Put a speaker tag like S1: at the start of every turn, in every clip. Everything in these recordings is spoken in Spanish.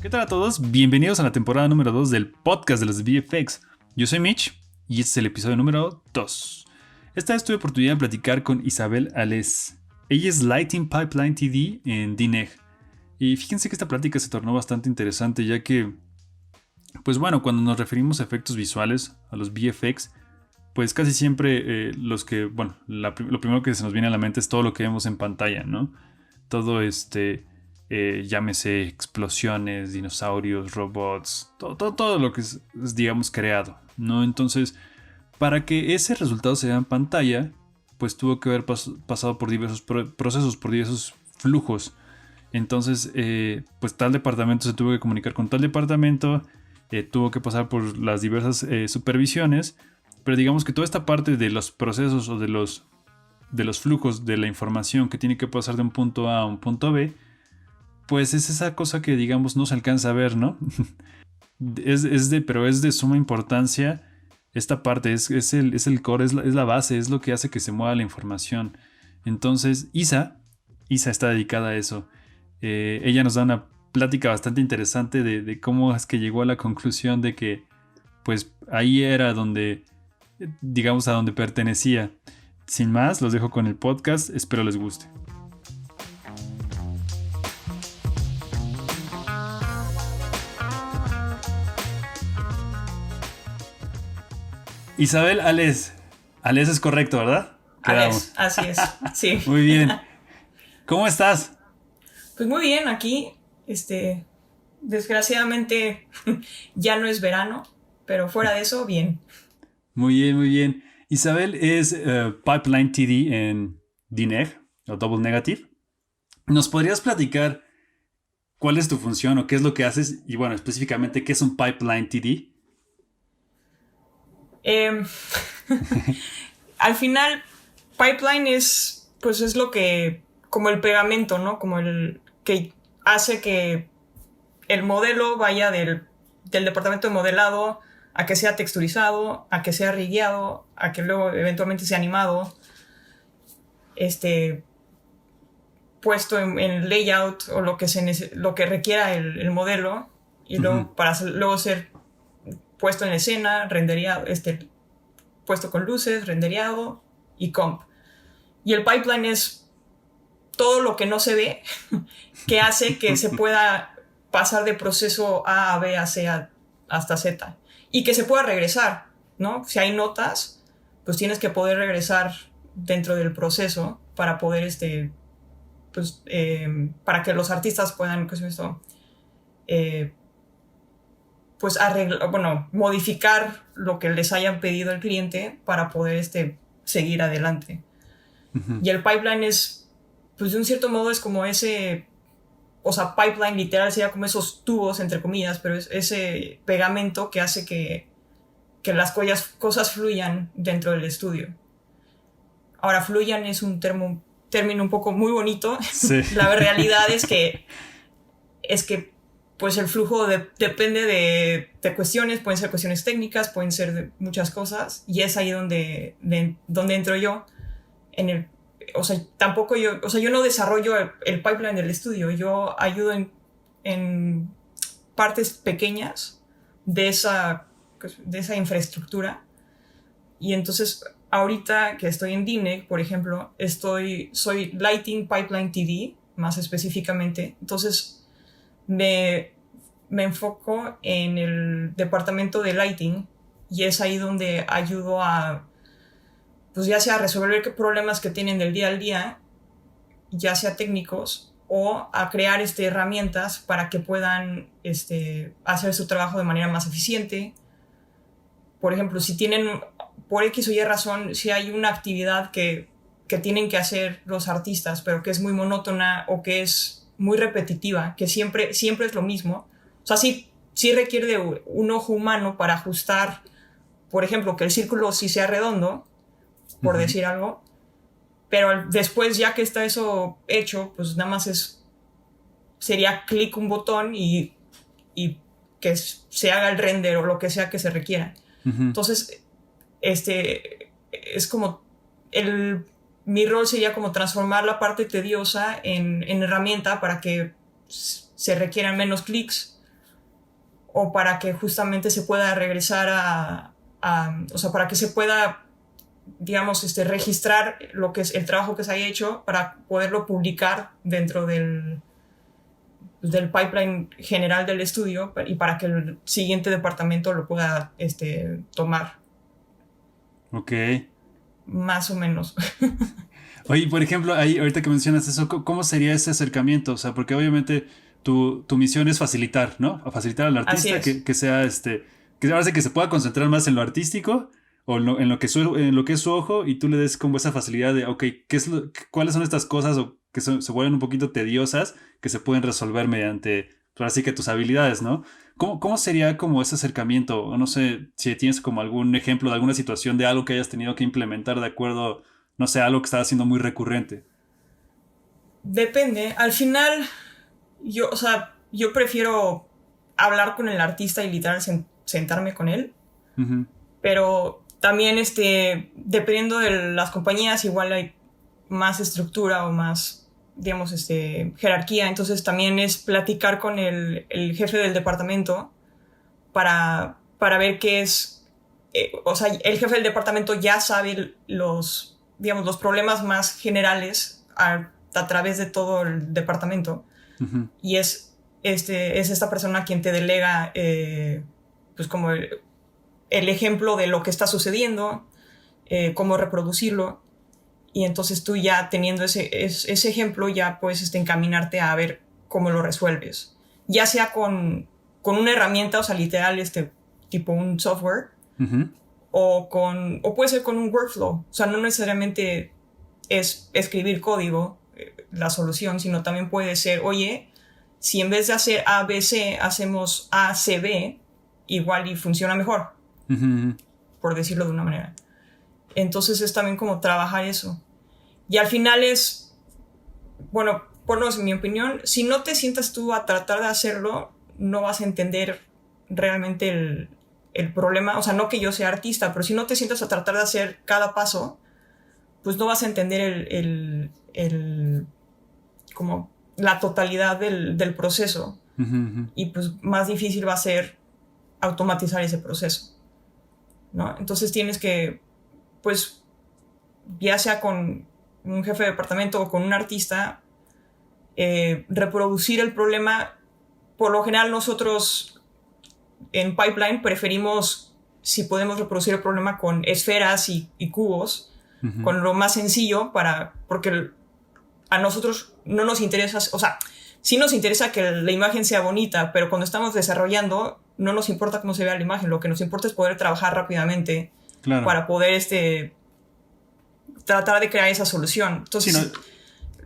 S1: ¿Qué tal a todos? Bienvenidos a la temporada número 2 del podcast de los VFX. Yo soy Mitch y este es el episodio número 2. Esta vez tuve oportunidad de platicar con Isabel Alés. Ella es Lighting Pipeline TD en DNEG. Y fíjense que esta plática se tornó bastante interesante ya que, pues bueno, cuando nos referimos a efectos visuales, a los VFX, pues casi siempre lo primero que se nos viene a la mente es todo lo que vemos en pantalla, ¿no? Todo llámese explosiones, dinosaurios, robots, todo lo que es, digamos, creado, ¿no? Entonces, para que ese resultado se vea en pantalla, pues tuvo que haber pasado por diversos procesos, por diversos flujos. Entonces, pues tal departamento se tuvo que comunicar con tal departamento, tuvo que pasar por las diversas supervisiones, pero digamos que toda esta parte de los procesos o de los flujos de la información que tiene que pasar de un punto A a un punto B, pues es esa cosa que digamos no se alcanza a ver, ¿no? Pero es de suma importancia esta parte, es el core, es la base, es lo que hace que se mueva la información. Entonces, Isa está dedicada a eso. Ella nos da una plática bastante interesante de cómo es que llegó a la conclusión de que, pues, ahí era donde, digamos, a donde pertenecía. Sin más, los dejo con el podcast, espero les guste. Isabel Alés. Alés es correcto, ¿verdad?
S2: Alés, así es, sí.
S1: Muy bien. ¿Cómo estás?
S2: Pues muy bien, aquí, desgraciadamente ya no es verano, pero fuera de eso, bien.
S1: Muy bien, muy bien. Isabel es Pipeline TD en DNEG o Double Negative. ¿Nos podrías platicar cuál es tu función o qué es lo que haces? Y bueno, específicamente, ¿qué es un Pipeline TD?
S2: Eh, Al final, pipeline es lo que, como el pegamento, ¿no? Como el que hace que el modelo vaya del departamento de modelado a que sea texturizado, a que sea rigueado, a que luego eventualmente sea animado, puesto en layout o lo que requiera el modelo, y luego para luego ser puesto en escena, rendereado, puesto con luces, rendereado y comp. Y el pipeline es todo lo que no se ve que hace que se pueda pasar de proceso A a B a C hasta Z y que se pueda regresar, ¿no? Si hay notas, pues tienes que poder regresar dentro del proceso para poder para que los artistas puedan, ¿qué es esto? Pues modificar lo que les hayan pedido el cliente para poder seguir adelante. Y el pipeline es, pues de un cierto modo es como ese, o sea, pipeline literal sería como esos tubos, entre comillas, pero es ese pegamento que hace que las cosas fluyan dentro del estudio. Ahora, fluyan es un término un poco muy bonito.
S1: Sí.
S2: La realidad es que pues el flujo depende de cuestiones, pueden ser cuestiones técnicas, pueden ser de muchas cosas, y es ahí donde entro yo. Yo no desarrollo el pipeline del estudio, yo ayudo en partes pequeñas de esa infraestructura. Y entonces, ahorita que estoy en DNEG, por ejemplo, soy Lighting Pipeline TD, más específicamente. Entonces, me enfoco en el departamento de lighting, y es ahí donde ayudo a, pues ya sea a resolver problemas que tienen del día al día, ya sea técnicos, o a crear herramientas para que puedan hacer su trabajo de manera más eficiente. Por ejemplo, si tienen, por X o Y razón, si hay una actividad que tienen que hacer los artistas, pero que es muy monótona o que es muy repetitiva, que siempre es lo mismo. O sea, sí requiere de un ojo humano para ajustar, por ejemplo, que el círculo sí sea redondo, por decir algo, pero después, ya que está eso hecho, pues nada más sería clic un botón y que se haga el render o lo que sea que se requiera. Entonces, es como mi rol sería como transformar la parte tediosa en herramienta para que se requieran menos clics o para que justamente se pueda regresar o sea, para que se pueda, digamos, registrar lo que es el trabajo que se haya hecho para poderlo publicar dentro del pipeline general del estudio y para que el siguiente departamento lo pueda tomar.
S1: Ok.
S2: Más o menos.
S1: Oye, por ejemplo, ahí, ahorita que mencionas eso, ¿cómo sería ese acercamiento? O sea, porque obviamente tu misión es facilitar, ¿no? A facilitar al
S2: Así
S1: artista
S2: es.
S1: que sea que ahora sí que se pueda concentrar más en lo artístico o en en lo que es su ojo y tú le des como esa facilidad de, ok, ¿cuáles son estas cosas o que se vuelven un poquito tediosas que se pueden resolver mediante, pues, ahora sí que tus habilidades, ¿no? ¿Cómo sería como ese acercamiento? O no sé si tienes como algún ejemplo de alguna situación de algo que hayas tenido que implementar de acuerdo, no sé, algo que estaba siendo muy recurrente.
S2: Depende. Al final, o sea, yo prefiero hablar con el artista y literal sentarme con él,
S1: Ujú.
S2: pero también dependiendo de las compañías, igual hay más estructura o más, digamos, jerarquía. Entonces también es platicar con el jefe del departamento para ver qué es, o sea, el jefe del departamento ya sabe digamos, los problemas más generales a través de todo el departamento,
S1: Ujú.
S2: y es esta persona quien te delega, pues como el ejemplo de lo que está sucediendo, cómo reproducirlo, y entonces tú ya teniendo ese ejemplo ya puedes encaminarte a ver cómo lo resuelves, ya sea con una herramienta, o sea, literal, tipo un software,
S1: Ujú.
S2: o puede ser con un workflow. O sea, no necesariamente es escribir código la solución, sino también puede ser, oye, si en vez de hacer A, B, C, hacemos A, C, B, igual y funciona mejor,
S1: Ujú.
S2: por decirlo de una manera. Entonces es también como trabajar eso. Y al final es, bueno, por lo menos en mi opinión, si no te sientas tú a tratar de hacerlo, no vas a entender realmente el problema. O sea, no que yo sea artista, pero si no te sientas a tratar de hacer cada paso, pues no vas a entender como la totalidad del proceso.
S1: Ujú. Ujú.
S2: Y pues más difícil va a ser automatizar ese proceso, ¿no? Entonces tienes que, pues, ya sea con un jefe de departamento o con un artista, reproducir el problema. Por lo general nosotros en Pipeline preferimos, si podemos reproducir el problema con esferas y cubos,
S1: Ujú.
S2: con lo más sencillo, porque a nosotros no nos interesa, o sea, sí nos interesa que la imagen sea bonita, pero cuando estamos desarrollando no nos importa cómo se vea la imagen, lo que nos importa es poder trabajar rápidamente
S1: Claro.
S2: para poder tratar de crear esa solución.
S1: Sí, no.
S2: Entonces,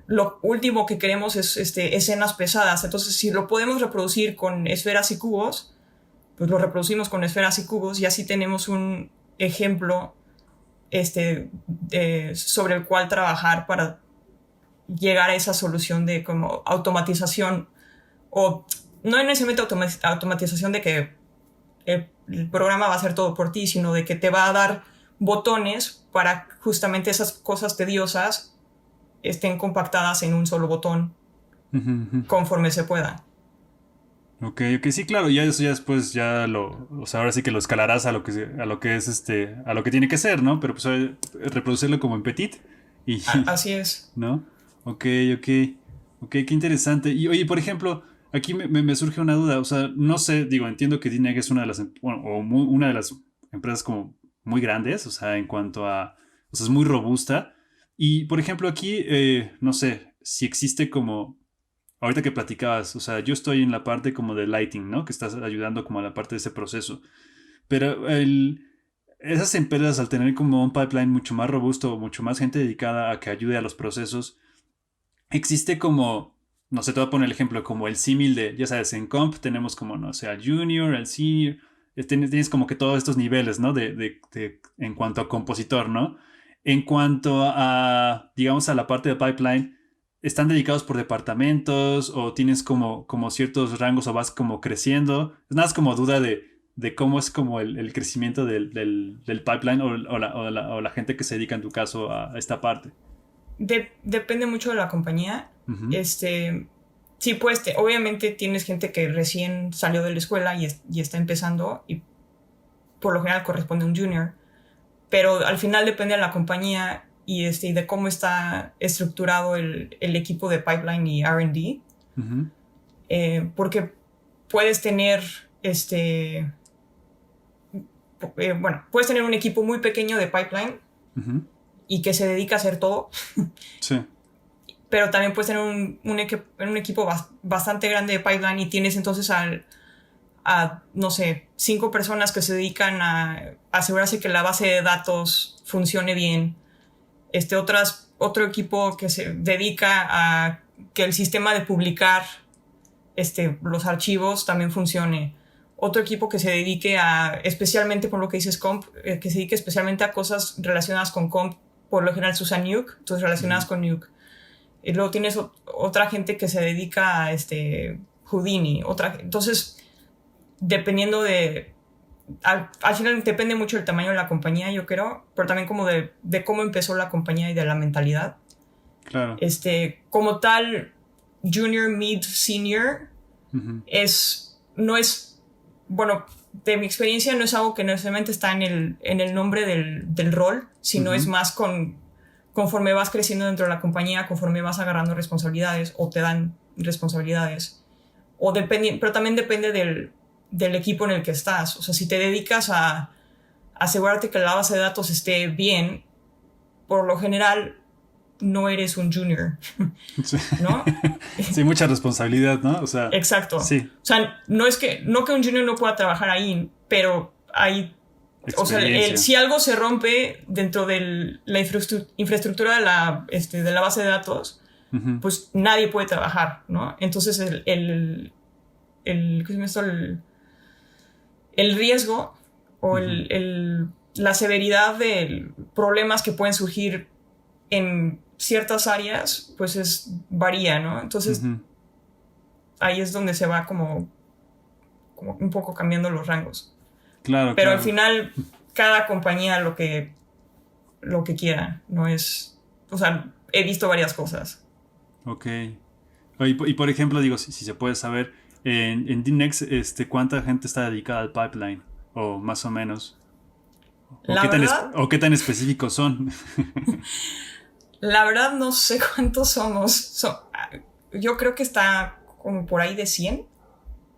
S2: lo último que queremos es escenas pesadas. Entonces, si lo podemos reproducir con esferas y cubos, pues lo reproducimos con esferas y cubos y así tenemos un ejemplo sobre el cual trabajar para llegar a esa solución de como automatización, o no necesariamente automatización de que el programa va a hacer todo por ti, sino de que te va a dar botones para justamente esas cosas tediosas estén compactadas en un solo botón
S1: Ujú. Ujú.
S2: conforme se pueda.
S1: Ok, ok, sí, claro, ya eso ya después ya o sea, ahora sí que lo escalarás a lo que a lo que es a lo que tiene que ser, ¿no? Pero pues reproducirlo como en petit y,
S2: Así es.
S1: ¿no? Ok, ok, ok, qué interesante. Y oye, por ejemplo, aquí me surge una duda, o sea, no sé, digo, entiendo que DNEG es una de las, bueno, una de las empresas como muy grandes, o sea, en cuanto a, o sea, es muy robusta. Y, por ejemplo, aquí, no sé, si existe como ahorita que platicabas, o sea, yo estoy en la parte como de lighting, ¿no? Que estás ayudando como a la parte de ese proceso. Pero esas empresas al tener como un pipeline mucho más robusto, mucho más gente dedicada a que ayude a los procesos, existe como, no sé, te voy a poner el ejemplo, como el símil de, ya sabes, en comp tenemos como, no sé, al junior, al senior, tienes como que todos estos niveles, ¿no? En cuanto a compositor, ¿no? En cuanto a, digamos, a la parte de pipeline, ¿están dedicados por departamentos o tienes como ciertos rangos o vas como creciendo? Es nada más como duda de cómo es como el crecimiento del pipeline o la gente que se dedica en tu caso a esta parte.
S2: Depende mucho de la compañía.
S1: Ujú.
S2: sí, pues obviamente tienes gente que recién salió de la escuela y está empezando y por lo general corresponde a un junior, pero al final depende de la compañía y de cómo está estructurado el equipo de pipeline y R&D,
S1: Ujú.
S2: porque puedes tener puedes tener un equipo muy pequeño de pipeline
S1: Ujú.
S2: y que se dedica a hacer todo,
S1: Sí.
S2: pero también puedes tener un equipo bastante grande de pipeline y tienes entonces no sé, 5 personas que se dedican a asegurarse que la base de datos funcione bien. Otro equipo que se dedica a que el sistema de publicar los archivos también funcione. Otro equipo que se dedique especialmente por lo que dices comp, que se dedique especialmente a cosas relacionadas con comp, por lo general se usa Nuke, entonces relacionadas con Nuke. Y luego tienes otra gente que se dedica a Houdini, entonces dependiendo al final depende mucho del tamaño de la compañía, yo creo, pero también como de cómo empezó la compañía y de la mentalidad.
S1: Claro.
S2: Como tal, junior, mid, senior,
S1: Ujú.
S2: bueno, de mi experiencia no es algo que necesariamente está en el nombre del rol, sino es más conforme vas creciendo dentro de la compañía, conforme vas agarrando responsabilidades o te dan responsabilidades. Pero también depende del equipo en el que estás. O sea, si te dedicas a asegurarte que la base de datos esté bien, por lo general no eres un junior,
S1: Sí.
S2: ¿no?
S1: Sí, mucha responsabilidad, ¿no? O sea,
S2: Exacto.
S1: sí,
S2: O sea, no que un junior no pueda trabajar ahí, pero o sea,
S1: experiencia.
S2: si algo se rompe dentro de la infraestructura de la base de datos,
S1: Ujú.
S2: pues nadie puede trabajar, ¿no? Entonces ¿qué se llama esto? El riesgo o
S1: Ujú.
S2: la severidad de problemas que pueden surgir en ciertas áreas, pues varía, ¿no? Entonces
S1: Ujú.
S2: ahí es donde se va como un poco cambiando los rangos.
S1: Claro,
S2: Pero al
S1: claro.
S2: final, cada compañía lo que quiera, no es... O sea, he visto varias cosas.
S1: Ok. Y por ejemplo, digo, si se puede saber, en Dinex, ¿cuánta gente está dedicada al pipeline? O más o menos.
S2: La verdad,
S1: O qué tan específicos son?
S2: la verdad no sé cuántos somos. Yo creo que está como por ahí de 100.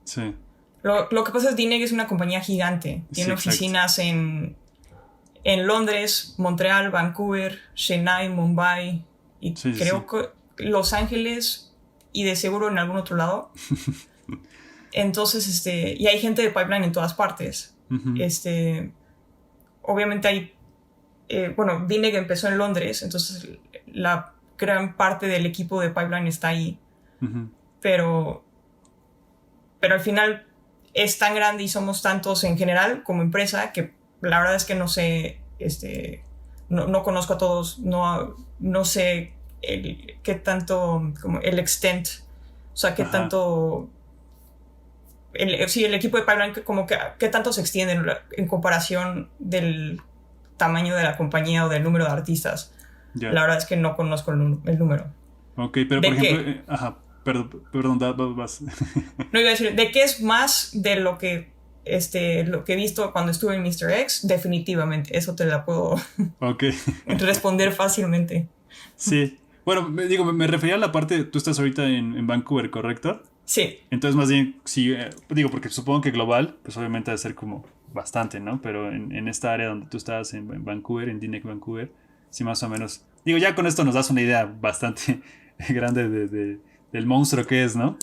S1: Sí,
S2: Lo que pasa es que DNEG es una compañía gigante.
S1: sí,
S2: Tiene
S1: exacto.
S2: oficinas en Londres, Montreal, Vancouver, Chennai, Mumbai y
S1: Sí, sí, sí.
S2: creo que Los Ángeles y de seguro en algún otro lado. Entonces, y hay gente de pipeline en todas partes.
S1: Ujú.
S2: Obviamente hay, bueno, DNEG empezó en Londres, entonces la gran parte del equipo de pipeline está ahí.
S1: Ujú.
S2: Pero al final es tan grande y somos tantos en general como empresa que la verdad es que no sé, no conozco a todos, no sé qué tanto, como el extent, o sea, qué
S1: Ajá.
S2: tanto, sí, el equipo de pipeline, como que qué tanto se extiende en comparación del tamaño de la compañía o del número de artistas.
S1: Ya.
S2: La verdad es que no conozco el número.
S1: Ok, pero por
S2: ¿De
S1: ejemplo,
S2: qué?
S1: ajá, perdón, vas.
S2: No iba a decir, ¿de qué es más de lo que he visto cuando estuve en Mr. X? Definitivamente, eso te la puedo
S1: Ok.
S2: responder fácilmente.
S1: Sí. Bueno, me refería a la parte, tú estás ahorita en Vancouver, ¿correcto?
S2: Sí,
S1: Entonces, más bien, sí, digo, porque supongo que global, pues obviamente debe ser como bastante, ¿no? Pero en esta área donde tú estás, en Vancouver, en DNEC Vancouver, sí, más o menos. Digo, ya con esto nos das una idea bastante grande del monstruo que es, ¿no?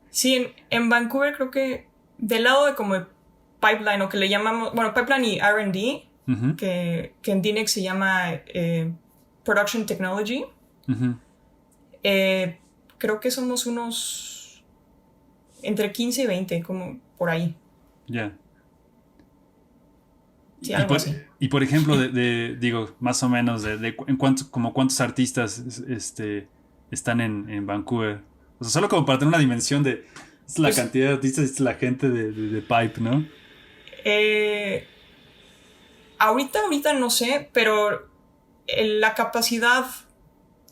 S2: sí, en Vancouver creo que del lado de como pipeline o que le llamamos, bueno, pipeline y R&D,
S1: Ujú.
S2: que en DNEX se llama Production Technology,
S1: Ujú.
S2: eh, creo que somos unos entre 15 y 20, como por ahí.
S1: Ya.
S2: Sí,
S1: Y
S2: algo
S1: por,
S2: así.
S1: y por ejemplo, digo, más o menos, como cuántos artistas están en Vancouver. O sea, solo como para tener una dimensión de es la
S2: Pues
S1: cantidad de artistas, es la gente de Pipe, ¿no?
S2: eh, ahorita no sé, pero la capacidad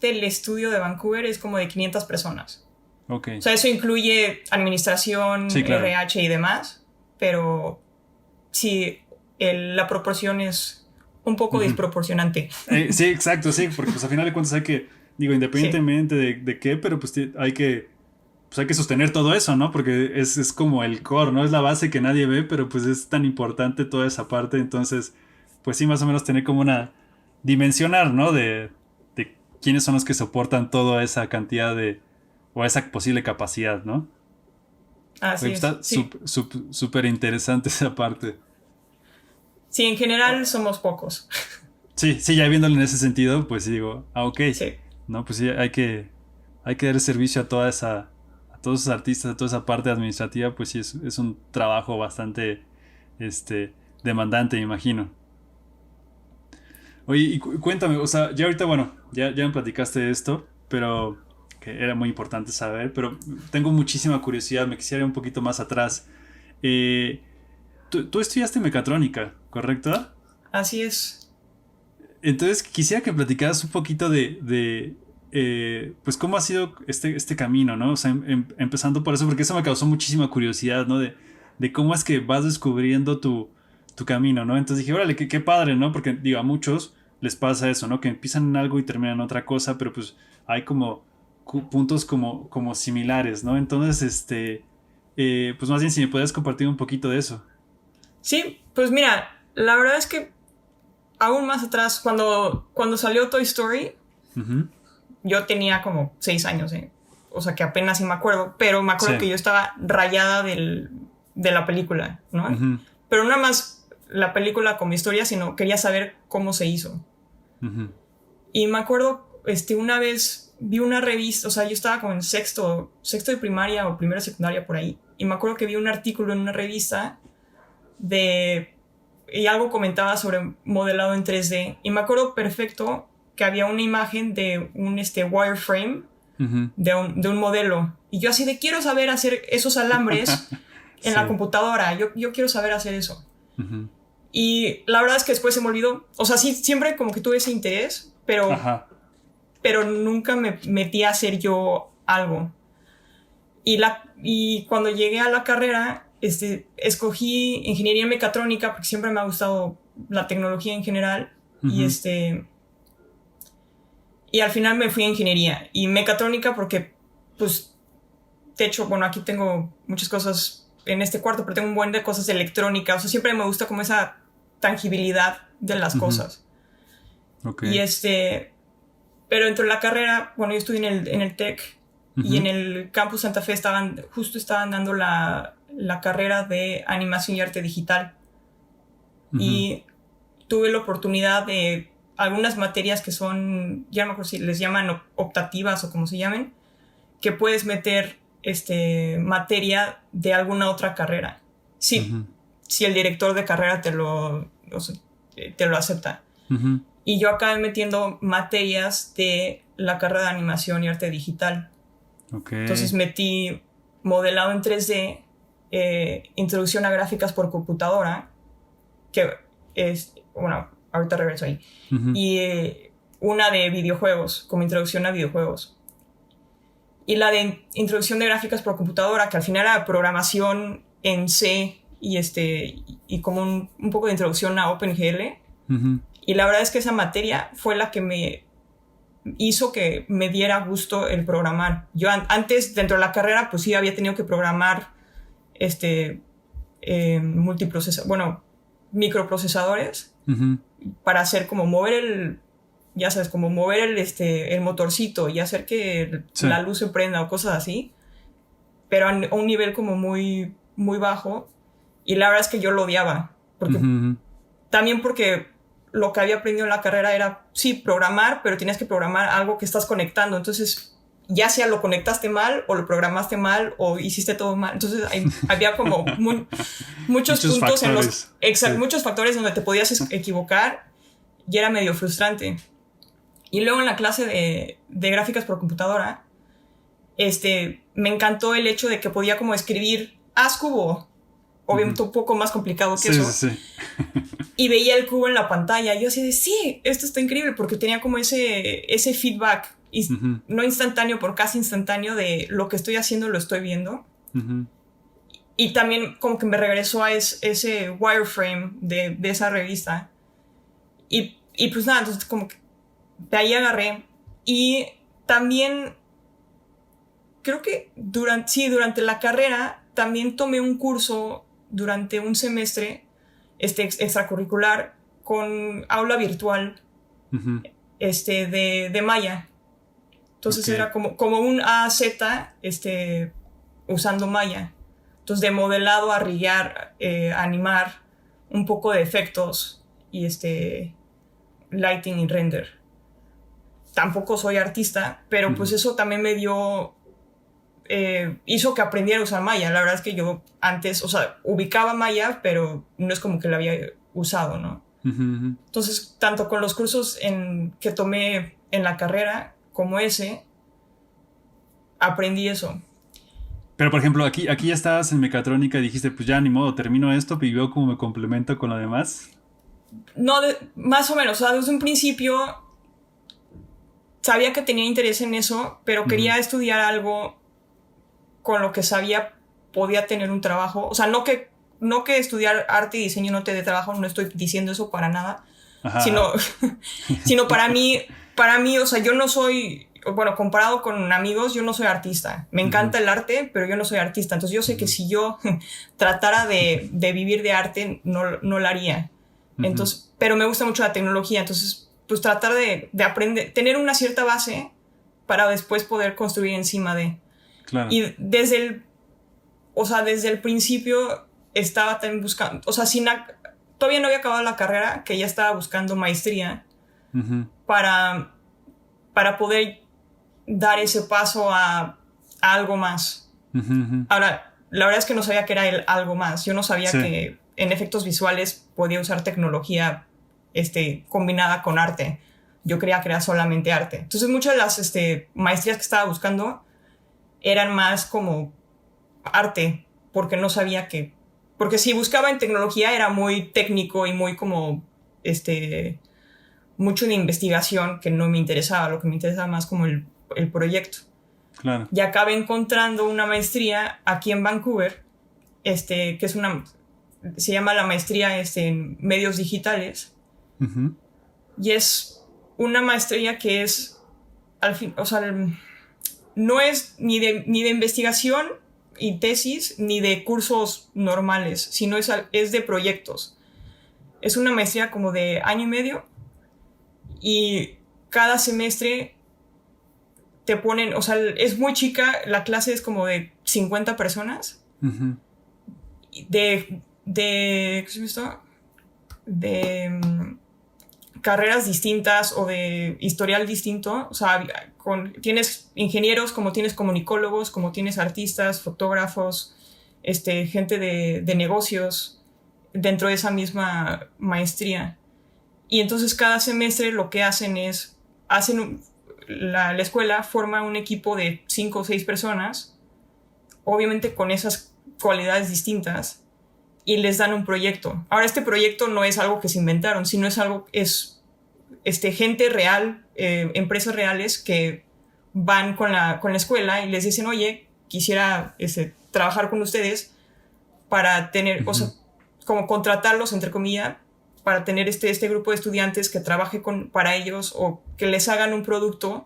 S2: del estudio de Vancouver es como de 500 personas.
S1: Ok.
S2: O sea, eso incluye administración,
S1: Sí, claro.
S2: RH y demás, pero sí, la proporción es un poco desproporcionante.
S1: Sí, exacto, sí, porque pues al final de cuentas hay que, digo, independientemente de qué, pero pues hay que sostener todo eso, ¿no? Porque es como el core, ¿no? Es la base que nadie ve, pero pues es tan importante toda esa parte, entonces, pues sí, más o menos tener como una dimensionar, ¿no? De quiénes son los que soportan toda esa cantidad o esa posible capacidad, ¿no?
S2: Así
S1: Oye,
S2: es,
S1: está
S2: sí.
S1: súper interesante esa parte.
S2: Sí, en general somos pocos.
S1: Sí, sí, ya viéndolo en ese sentido, pues sí digo, ok,
S2: Sí.
S1: no, pues sí, hay que dar servicio a a todos esos artistas, a toda esa parte administrativa, pues sí, es un trabajo bastante, demandante, me imagino. Oye, y cuéntame, o sea, ya ahorita, bueno, ya me platicaste de esto, pero que era muy importante saber, pero tengo muchísima curiosidad, me quisiera ir un poquito más atrás. Eh, tú estudiaste mecatrónica, ¿correcto?
S2: Así es.
S1: Entonces quisiera que platicaras un poquito pues cómo ha sido este camino, ¿no? O sea, empezando por eso, porque eso me causó muchísima curiosidad, ¿no? De cómo es que vas descubriendo tu camino, ¿no? Entonces dije, órale, qué padre, ¿no? Porque, digo, a muchos les pasa eso, ¿no? Que empiezan en algo y terminan en otra cosa, pero pues hay como puntos como similares, ¿no? Entonces, pues más bien si me puedes compartir un poquito de eso.
S2: Sí, pues mira, la verdad es que aún más atrás, cuando salió Toy Story,
S1: Ujú.
S2: yo tenía como 6 años, ¿eh? O sea que apenas sí me acuerdo, pero me acuerdo
S1: Sí.
S2: que yo estaba rayada de la película, ¿no?
S1: Ujú,
S2: Pero no nada más la película como historia, sino quería saber cómo se hizo.
S1: ujú,
S2: Y me acuerdo, una vez vi una revista, o sea, yo estaba como en sexto de primaria o primero de secundaria por ahí, y me acuerdo que vi un artículo en una revista y algo comentaba sobre modelado en 3D, y me acuerdo perfecto que había una imagen de un wireframe
S1: ujú.
S2: de un modelo, y yo así de quiero saber hacer esos alambres en la
S1: Sí.
S2: computadora, yo quiero saber hacer eso.
S1: Ujú.
S2: Y la verdad es que después se me olvidó, o sea, sí, siempre como que tuve ese interés,
S1: Ajá.
S2: pero nunca me metí a hacer yo algo. Y cuando llegué a la carrera, escogí ingeniería mecatrónica porque siempre me ha gustado la tecnología en general.
S1: Ujú.
S2: Y al final me fui a ingeniería y mecatrónica porque, pues, de hecho, bueno, aquí tengo muchas cosas en este cuarto, pero tengo un buen de cosas electrónicas. O sea, siempre me gusta como esa tangibilidad de las
S1: Ujú.
S2: cosas.
S1: Ok.
S2: Y pero dentro de la carrera, bueno, yo estudié en el TEC y en
S1: Ujú.
S2: el campus Santa Fe justo estaban dando la carrera de animación y arte digital.
S1: Ujú.
S2: Y tuve la oportunidad de algunas materias que son, ya no me acuerdo si les llaman optativas o como se llamen, que puedes meter materia de alguna otra carrera. Sí,
S1: Ujú.
S2: si el director de carrera te lo acepta.
S1: Ujú.
S2: Y yo acabé metiendo materias de la carrera de animación y arte digital.
S1: Ok.
S2: Entonces metí modelado en 3D, introducción a gráficas por computadora, que es, bueno, ahorita regreso ahí,
S1: Ujú.
S2: y una de videojuegos, como introducción a videojuegos. Y la de introducción de gráficas por computadora, que al final era programación en C y como un poco de introducción a OpenGL.
S1: Ujú.
S2: Y la verdad es que esa materia fue la que me hizo que me diera gusto el programar. Yo antes, dentro de la carrera, pues sí había tenido que programar microprocesadores
S1: Ujú.
S2: para hacer como mover ya sabes, como mover el motorcito y hacer que
S1: Sí.
S2: la luz se prenda o cosas así, pero a un nivel como muy, muy bajo. Y la verdad es que yo lo odiaba, porque
S1: Ujú.
S2: también porque lo que había aprendido en la carrera era, sí, programar, pero tienes que programar algo que estás conectando. Entonces, ya sea lo conectaste mal o lo programaste mal o hiciste todo mal. Entonces, había como muchos
S1: Muchos
S2: puntos
S1: factores. Sí.
S2: muchos factores donde te podías equivocar y era medio frustrante. Y luego en la clase de gráficas por computadora, me encantó el hecho de que podía como escribir haz cubo, obviamente un poco más complicado que
S1: Sí,
S2: eso,
S1: sí, sí.
S2: y veía el cubo en la pantalla. Y yo así de, sí, esto está increíble, porque tenía como ese feedback no instantáneo, pero casi instantáneo de lo que estoy haciendo lo estoy viendo. Y también como que me regresó a ese wireframe de esa revista. Y pues nada, entonces como que de ahí agarré. Y también creo que durante la carrera también tomé un curso durante un semestre extracurricular con aula virtual de Maya. Entonces era como un AZ usando Maya. Entonces de modelado a riguear, animar, un poco de efectos y lighting y render. Tampoco soy artista, pero pues eso también me dio... hizo que aprendiera a usar Maya. La verdad es que yo antes, o sea, ubicaba Maya, pero no es como que la había usado, ¿no? Entonces, tanto con los cursos que tomé en la carrera como aprendí eso.
S1: Pero, por ejemplo, aquí ya estabas en mecatrónica y dijiste, pues ya ni modo, termino esto y veo cómo me complemento con lo demás.
S2: No, más o menos, o sea, desde un principio sabía que tenía interés en eso, pero quería estudiar algo con lo que sabía podía tener un trabajo. O sea, no que estudiar arte y diseño no te dé trabajo, no estoy diciendo eso para nada, sino para mí, o sea, yo no soy, bueno, comparado con amigos, yo no soy artista. Me encanta el arte, pero yo no soy artista. Entonces yo sé que si yo tratara de vivir de arte, no lo haría. Entonces, pero me gusta mucho la tecnología, entonces pues tratar de aprender, tener una cierta base para después poder construir encima de.
S1: Claro.
S2: Y desde el principio estaba también buscando, o sea, todavía no había acabado la carrera, que ya estaba buscando maestría para poder dar ese paso a algo más. Ahora, la verdad es que no sabía que era el algo más. Yo no sabía que en efectos visuales podía usar tecnología combinada con arte. Yo creía que era solamente arte. Entonces muchas de las maestrías que estaba buscando eran más como arte, porque no sabía que... Porque si buscaba en tecnología era muy técnico y muy como mucho de investigación, que no me interesaba. Lo que me interesaba más como el proyecto.
S1: Claro.
S2: Y acabé encontrando una maestría aquí en Vancouver, que es se llama la maestría en medios digitales. Y es una maestría que es, al fin, o sea, no es ni de investigación y tesis, ni de cursos normales, sino es de proyectos. Es una maestría como de año y medio, y cada semestre te ponen, o sea, es muy chica, la clase es como de 50 personas, ¿qué es esto? De carreras distintas o de historial distinto. O sea, tienes ingenieros, como tienes comunicólogos, como tienes artistas, fotógrafos, gente de negocios dentro de esa misma maestría. Y entonces cada semestre lo que hacen es, la escuela forma un equipo de 5 o 6 personas, obviamente con esas cualidades distintas, y les dan un proyecto. Ahora, este proyecto no es algo que se inventaron, sino es gente real, empresas reales que van con la escuela y les dicen, oye, quisiera trabajar con ustedes para tener, o sea, como contratarlos, entre comillas, para tener este grupo de estudiantes que trabaje para ellos, o que les hagan un producto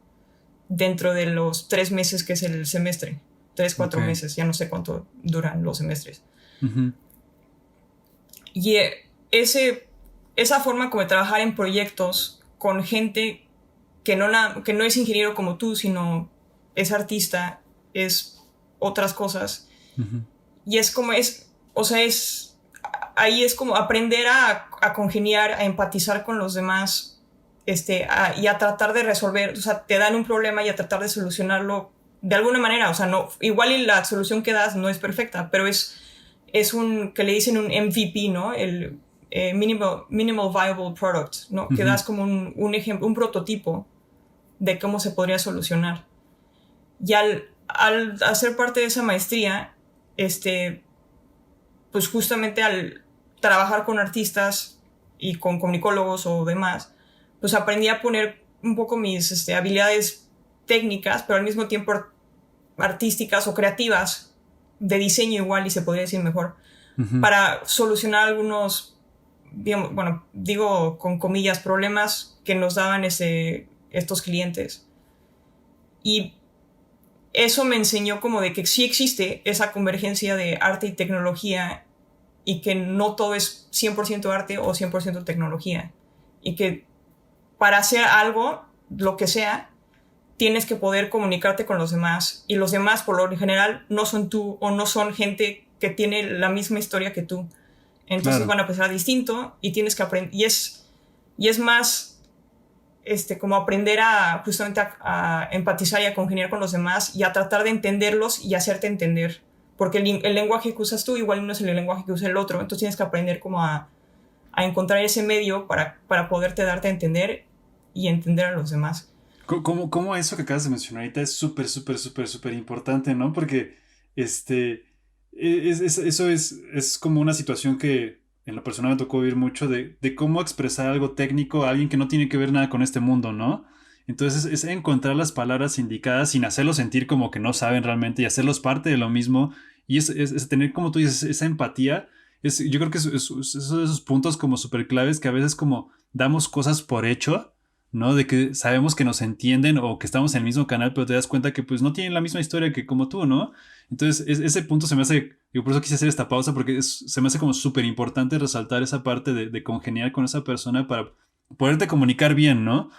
S2: dentro de los 3 meses que es el semestre. 3-4 meses, ya no sé cuánto duran los semestres. Y esa forma como de trabajar en proyectos con gente que no es ingeniero como tú, sino es artista, es otras cosas. Y es como ahí es como aprender a congeniar, a empatizar con los demás, y a tratar de resolver. O sea, te dan un problema y a tratar de solucionarlo de alguna manera. O sea, no, igual y la solución que das no es perfecta, pero es que le dicen un MVP, ¿no? El minimal viable product, ¿no? Que das como un ejemplo, un prototipo de cómo se podría solucionar. Y al hacer parte de esa maestría, pues justamente al trabajar con artistas y con comunicólogos o demás, pues aprendí a poner un poco mis habilidades técnicas, pero al mismo tiempo artísticas o creativas, de diseño igual, y se podría decir mejor, para solucionar algunos, digamos, bueno, digo con comillas, problemas que nos daban estos clientes. Y eso me enseñó como de que sí existe esa convergencia de arte y tecnología y que no todo es 100% arte o 100% tecnología. Y que para hacer algo, lo que sea, tienes que poder comunicarte con los demás. Y los demás, por lo general, no son tú o no son gente que tiene la misma historia que tú. Entonces van a pensar distinto y tienes que aprender. Y es más como aprender a justamente a empatizar y a congeniar con los demás y a tratar de entenderlos y hacerte entender. Porque el lenguaje que usas tú igual no es el lenguaje que usa el otro. Entonces tienes que aprender como a encontrar ese medio para poderte darte a entender y entender a los demás.
S1: ¿Cómo eso que acabas de mencionar ahorita es súper, súper, súper, súper importante, ¿no? Porque eso es como una situación que en lo personal me tocó vivir mucho de cómo expresar algo técnico a alguien que no tiene que ver nada con este mundo, ¿no? Entonces es encontrar las palabras indicadas sin hacerlos sentir como que no saben realmente y hacerlos parte de lo mismo y es tener, como tú dices, esa empatía. Yo creo que es esos puntos como súper claves que a veces como damos cosas por hecho, ¿no? De que sabemos que nos entienden o que estamos en el mismo canal, pero te das cuenta que pues no tienen la misma historia que como tú, ¿no? Entonces ese punto se me hace, yo por eso quise hacer esta pausa porque se me hace como súper importante resaltar esa parte de congeniar con esa persona para poderte comunicar bien, ¿no?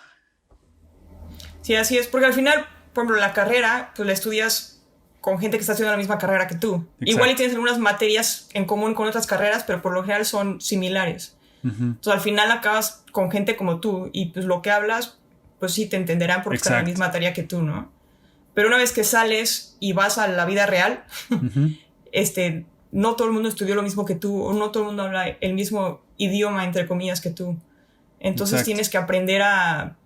S2: Sí, así es, porque al final, por ejemplo, la carrera, pues la estudias con gente que está haciendo la misma carrera que tú. Exacto. Igual y tienes algunas materias en común con otras carreras, pero por lo general son similares. Entonces al final acabas con gente como tú y pues lo que hablas, pues sí te entenderán porque están en la misma tarea que tú, ¿no? Pero una vez que sales y vas a la vida real, no todo el mundo estudió lo mismo que tú o no todo el mundo habla el mismo idioma, entre comillas, que tú. Entonces tienes que aprender a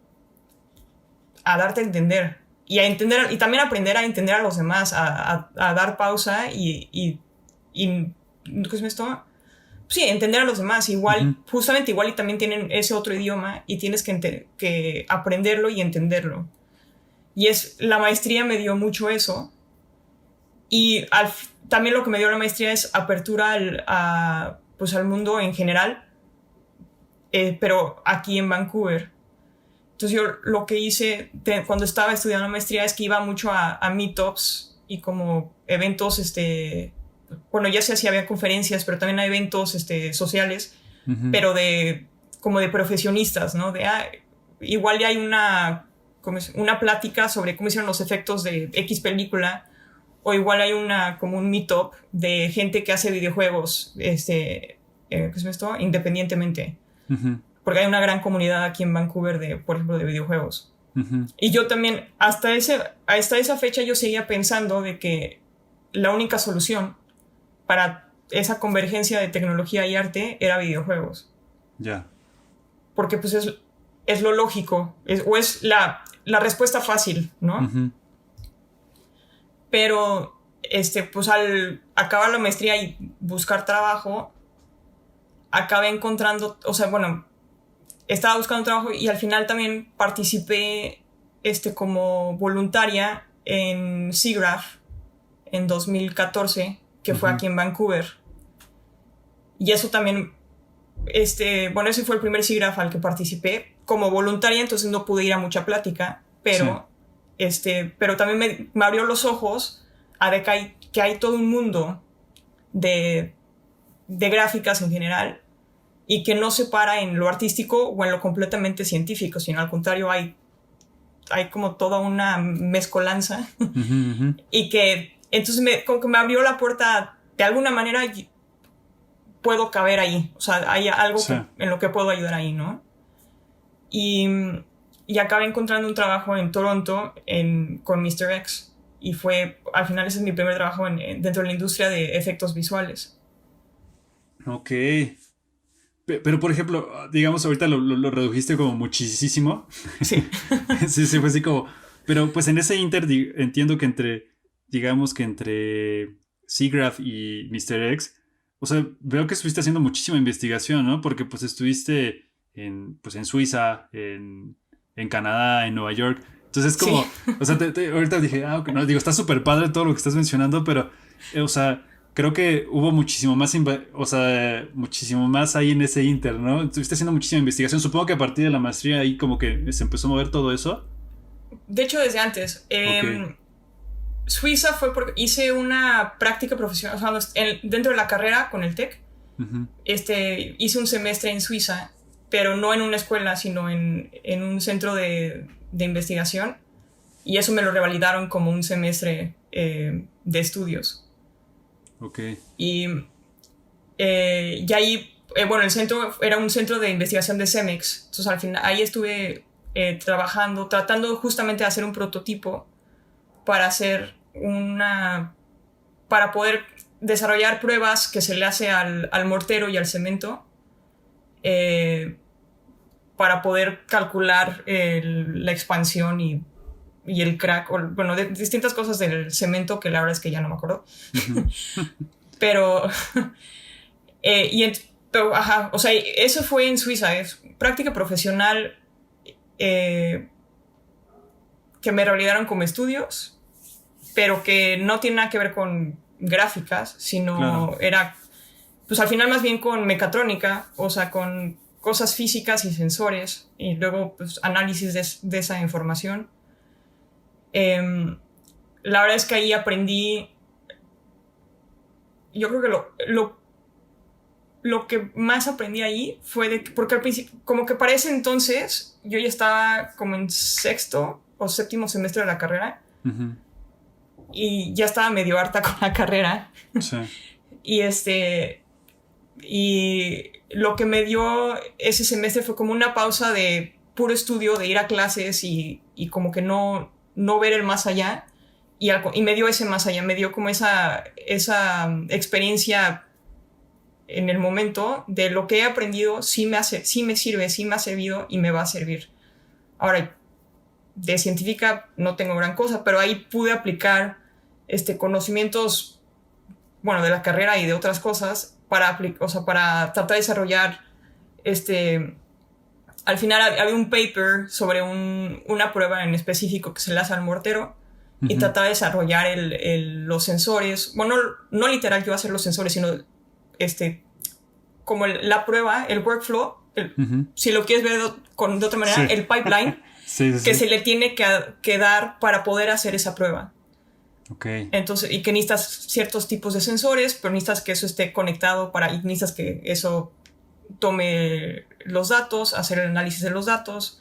S2: darte a entender y a entender y también aprender a entender a los demás, a dar pausa y ¿qué es esto? Sí, entender a los demás, igual, justamente igual y también tienen ese otro idioma y tienes que aprenderlo y entenderlo. Y la maestría me dio mucho eso. Y también lo que me dio la maestría es apertura al mundo en general, pero aquí en Vancouver. Entonces yo lo que hice cuando estaba estudiando maestría es que iba mucho a meetups y como eventos, bueno, ya sé si había conferencias, pero también hay eventos sociales, pero como de profesionistas, ¿no? Igual ya hay una plática sobre cómo hicieron los efectos de X película, o igual hay como un meetup de gente que hace videojuegos, ¿qué es esto? Independientemente. Porque hay una gran comunidad aquí en Vancouver por ejemplo, de videojuegos. Y yo también, hasta esa fecha yo seguía pensando de que la única solución para esa convergencia de tecnología y arte era videojuegos.
S1: Ya.
S2: Porque pues es lo lógico, o es la respuesta fácil, ¿no? Pero pues al acabar la maestría y buscar trabajo, acabé encontrando, o sea, bueno, estaba buscando trabajo y al final también participé como voluntaria en SIGGRAPH en 2014, que fue aquí en Vancouver. Y eso también, bueno, ese fue el primer SIGGRAPH al que participé como voluntaria, entonces no pude ir a mucha plática, pero, pero también me abrió los ojos a ver que hay todo un mundo de gráficas en general y que no se para en lo artístico o en lo completamente científico, sino al contrario hay como toda una mezcolanza y que entonces como que me abrió la puerta, de alguna manera puedo caber ahí, o sea, hay algo en lo que puedo ayudar ahí, ¿no? Y acabé encontrando un trabajo en Toronto con Mr. X y al final ese es mi primer trabajo dentro de la industria de efectos visuales.
S1: Ok. Pero, por ejemplo, digamos, ahorita lo redujiste como muchísimo.
S2: Sí.
S1: Sí, fue así como... Pero pues en ese inter entiendo que entre SIGGRAPH y Mr. X, o sea, veo que estuviste haciendo muchísima investigación, ¿no? Porque pues estuviste en Suiza, en Canadá, en Nueva York. Entonces es como,
S2: Sí.
S1: o sea, ahorita dije, ok, no, digo, está súper padre todo lo que estás mencionando, pero, o sea, creo que hubo muchísimo más, o sea, muchísimo más ahí en ese inter, ¿no? Estuviste haciendo muchísima investigación. Supongo que a partir de la maestría ahí como que se empezó a mover todo eso.
S2: De hecho, desde antes.
S1: Ok.
S2: Suiza fue porque hice una práctica profesional, o sea, dentro de la carrera con el TEC.
S1: Ujú.
S2: Hice un semestre en Suiza, pero no en una escuela, sino en un centro de investigación. Y eso me lo revalidaron como un semestre de estudios.
S1: Ok.
S2: Y ahí, bueno, el centro era un centro de investigación de CEMEX. Entonces, al final, ahí estuve trabajando, tratando justamente de hacer un prototipo para hacer para poder desarrollar pruebas que se le hace al mortero y al cemento para poder calcular la expansión y el crack, o, bueno, de distintas cosas del cemento que la verdad es que ya no me acuerdo.
S1: Ujú.
S2: Pero, pero, ajá, o sea, eso fue en Suiza, es práctica profesional que me revalidaron como estudios, pero que no tiene nada que ver con gráficas, sino
S1: Claro.
S2: era, pues al final más bien con mecatrónica, o sea, con cosas físicas y sensores, y luego pues análisis de esa información. La verdad es que ahí aprendí, yo creo que lo que más aprendí ahí fue porque al principio, como que para ese entonces, yo ya estaba como en sexto o séptimo semestre de la carrera,
S1: Ujú.
S2: y ya estaba medio harta con la carrera.
S1: Sí.
S2: Y y lo que me dio ese semestre fue como una pausa de puro estudio, de ir a clases y como que no ver el más allá. Y me dio ese más allá, me dio como esa experiencia en el momento de lo que he aprendido, sí me sirve, sí me ha servido y me va a servir. Ahora, de científica no tengo gran cosa, pero ahí pude aplicar conocimientos, bueno, de la carrera y de otras cosas o sea, para tratar de desarrollar al final había un paper sobre una prueba en específico que se le hace al mortero y
S1: Ujú.
S2: trataba de desarrollar los sensores, bueno, no literal que iba a hacer los sensores, sino como la prueba, el workflow,
S1: Ujú.
S2: si lo quieres ver de otra manera,
S1: Sí.
S2: el pipeline
S1: Sí, sí,
S2: que
S1: sí.
S2: se le tiene que dar para poder hacer esa prueba.
S1: Ok.
S2: Entonces, y que necesitas ciertos tipos de sensores, pero necesitas que eso esté conectado y necesitas que eso tome los datos, hacer el análisis de los datos,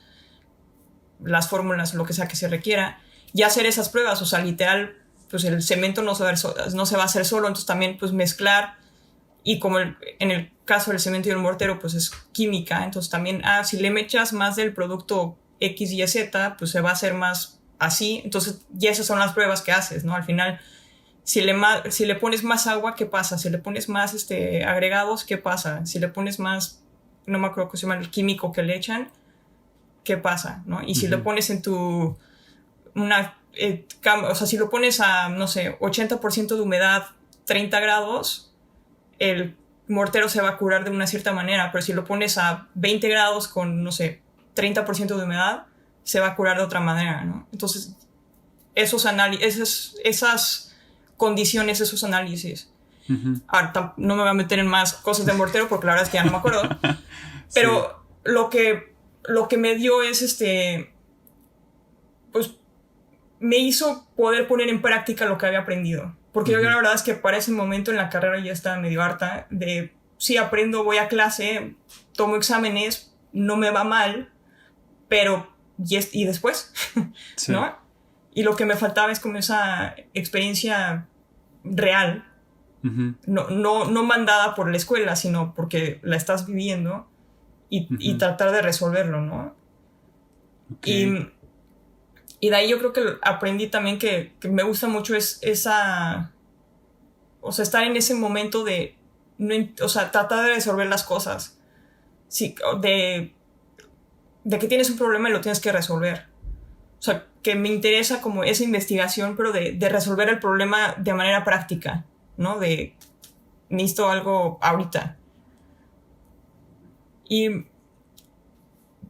S2: las fórmulas, lo que sea que se requiera, y hacer esas pruebas. O sea, literal, pues el cemento no se va a hacer solo, entonces también pues mezclar, y como en el caso del cemento y el mortero, pues es química, entonces también, si le echas más del producto X, Y, Z, pues se va a hacer más así, entonces, y esas son las pruebas que haces, ¿no? Al final, si le pones más agua, ¿qué pasa? Si le pones más agregados, ¿qué pasa? Si le pones más, no me acuerdo cómo se llama el químico que le echan, ¿qué pasa? ¿No? Y si lo
S1: Ujú.
S2: pones en o sea, si lo pones a, no sé, 80% de humedad, 30 grados, el mortero se va a curar de una cierta manera, pero si lo pones a 20 grados con, no sé, 30% de humedad, se va a curar de otra manera, ¿no? Entonces, esas condiciones, esos análisis.
S1: Ujú.
S2: Ahora, no me voy a meter en más cosas de mortero porque la verdad es que ya no me acuerdo,
S1: Sí.
S2: pero lo que me dio es pues me hizo poder poner en práctica lo que había aprendido. Porque yo
S1: Ujú.
S2: la verdad es que para ese momento en la carrera ya estaba medio harta de, sí, aprendo, voy a clase, tomo exámenes, no me va mal, pero y después,
S1: Sí.
S2: ¿no? Y lo que me faltaba es como esa experiencia real,
S1: Ujú.
S2: no mandada por la escuela, sino porque la estás viviendo y
S1: Ujú.
S2: tratar de resolverlo, ¿no?
S1: Ok.
S2: Y, y de ahí yo creo que aprendí también que me gusta mucho es o sea, estar en ese momento de, o sea, tratar de resolver las cosas. Sí, de que tienes un problema y lo tienes que resolver. O sea, que me interesa como esa investigación, pero de resolver el problema de manera práctica, ¿no? De necesito algo ahorita. Y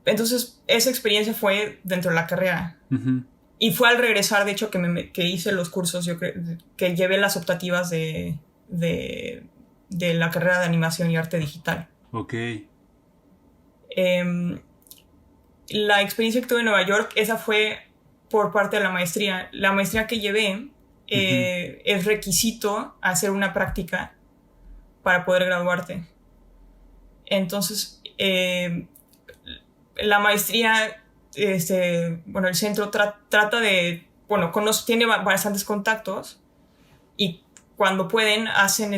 S2: entonces esa experiencia fue dentro de la carrera.
S1: Ujú.
S2: Y fue al regresar, de hecho, que hice los cursos, yo creo, que llevé las optativas de la carrera de animación y arte digital.
S1: Ok.
S2: La experiencia que tuve en Nueva York, esa fue por parte de la maestría. La maestría que llevé es requisito hacer una práctica para poder graduarte. Entonces, la maestría, el centro trata de, tiene bastantes contactos y cuando pueden hacen,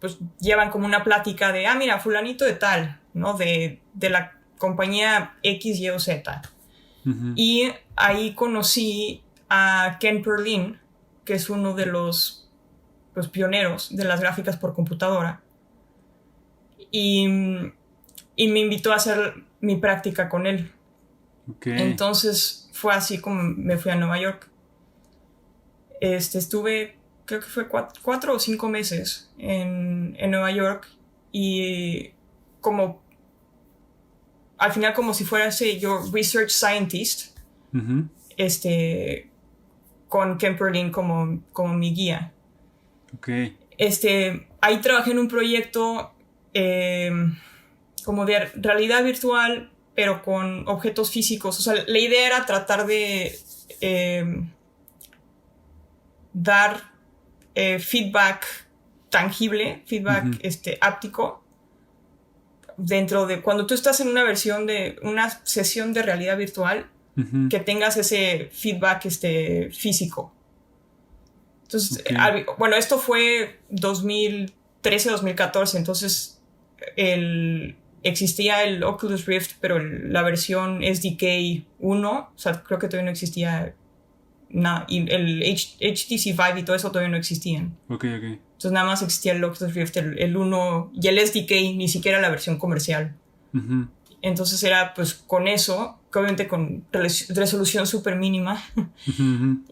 S2: pues llevan como una plática de, mira, fulanito de tal, ¿no? De la compañía X, Y o Z. Y ahí conocí a Ken Perlin, que es uno de los pioneros de las gráficas por computadora. Y me invitó a hacer mi práctica con él.
S1: Okay.
S2: Entonces fue así como me fui a Nueva York. Estuve, creo que fue 4 o 5 meses en Nueva York y como al final como si fuese yo research scientist, con Ken Perlin como mi guía.
S1: Okay.
S2: Ahí trabajé en un proyecto como de realidad virtual, pero con objetos físicos. O sea, la idea era tratar de dar feedback tangible, feedback áptico, dentro de cuando tú estás en una sesión de realidad virtual, que tengas ese feedback físico. Entonces, esto fue 2013-2014, entonces existía el Oculus Rift, pero la versión SDK 1, o sea, creo que todavía no existía nada, y el HTC Vive y todo eso todavía no existían.
S1: Okay.
S2: Entonces nada más existía el Oculus Rift, el 1 y el SDK, ni siquiera la versión comercial. Entonces era pues con eso, que obviamente con resolución súper mínima,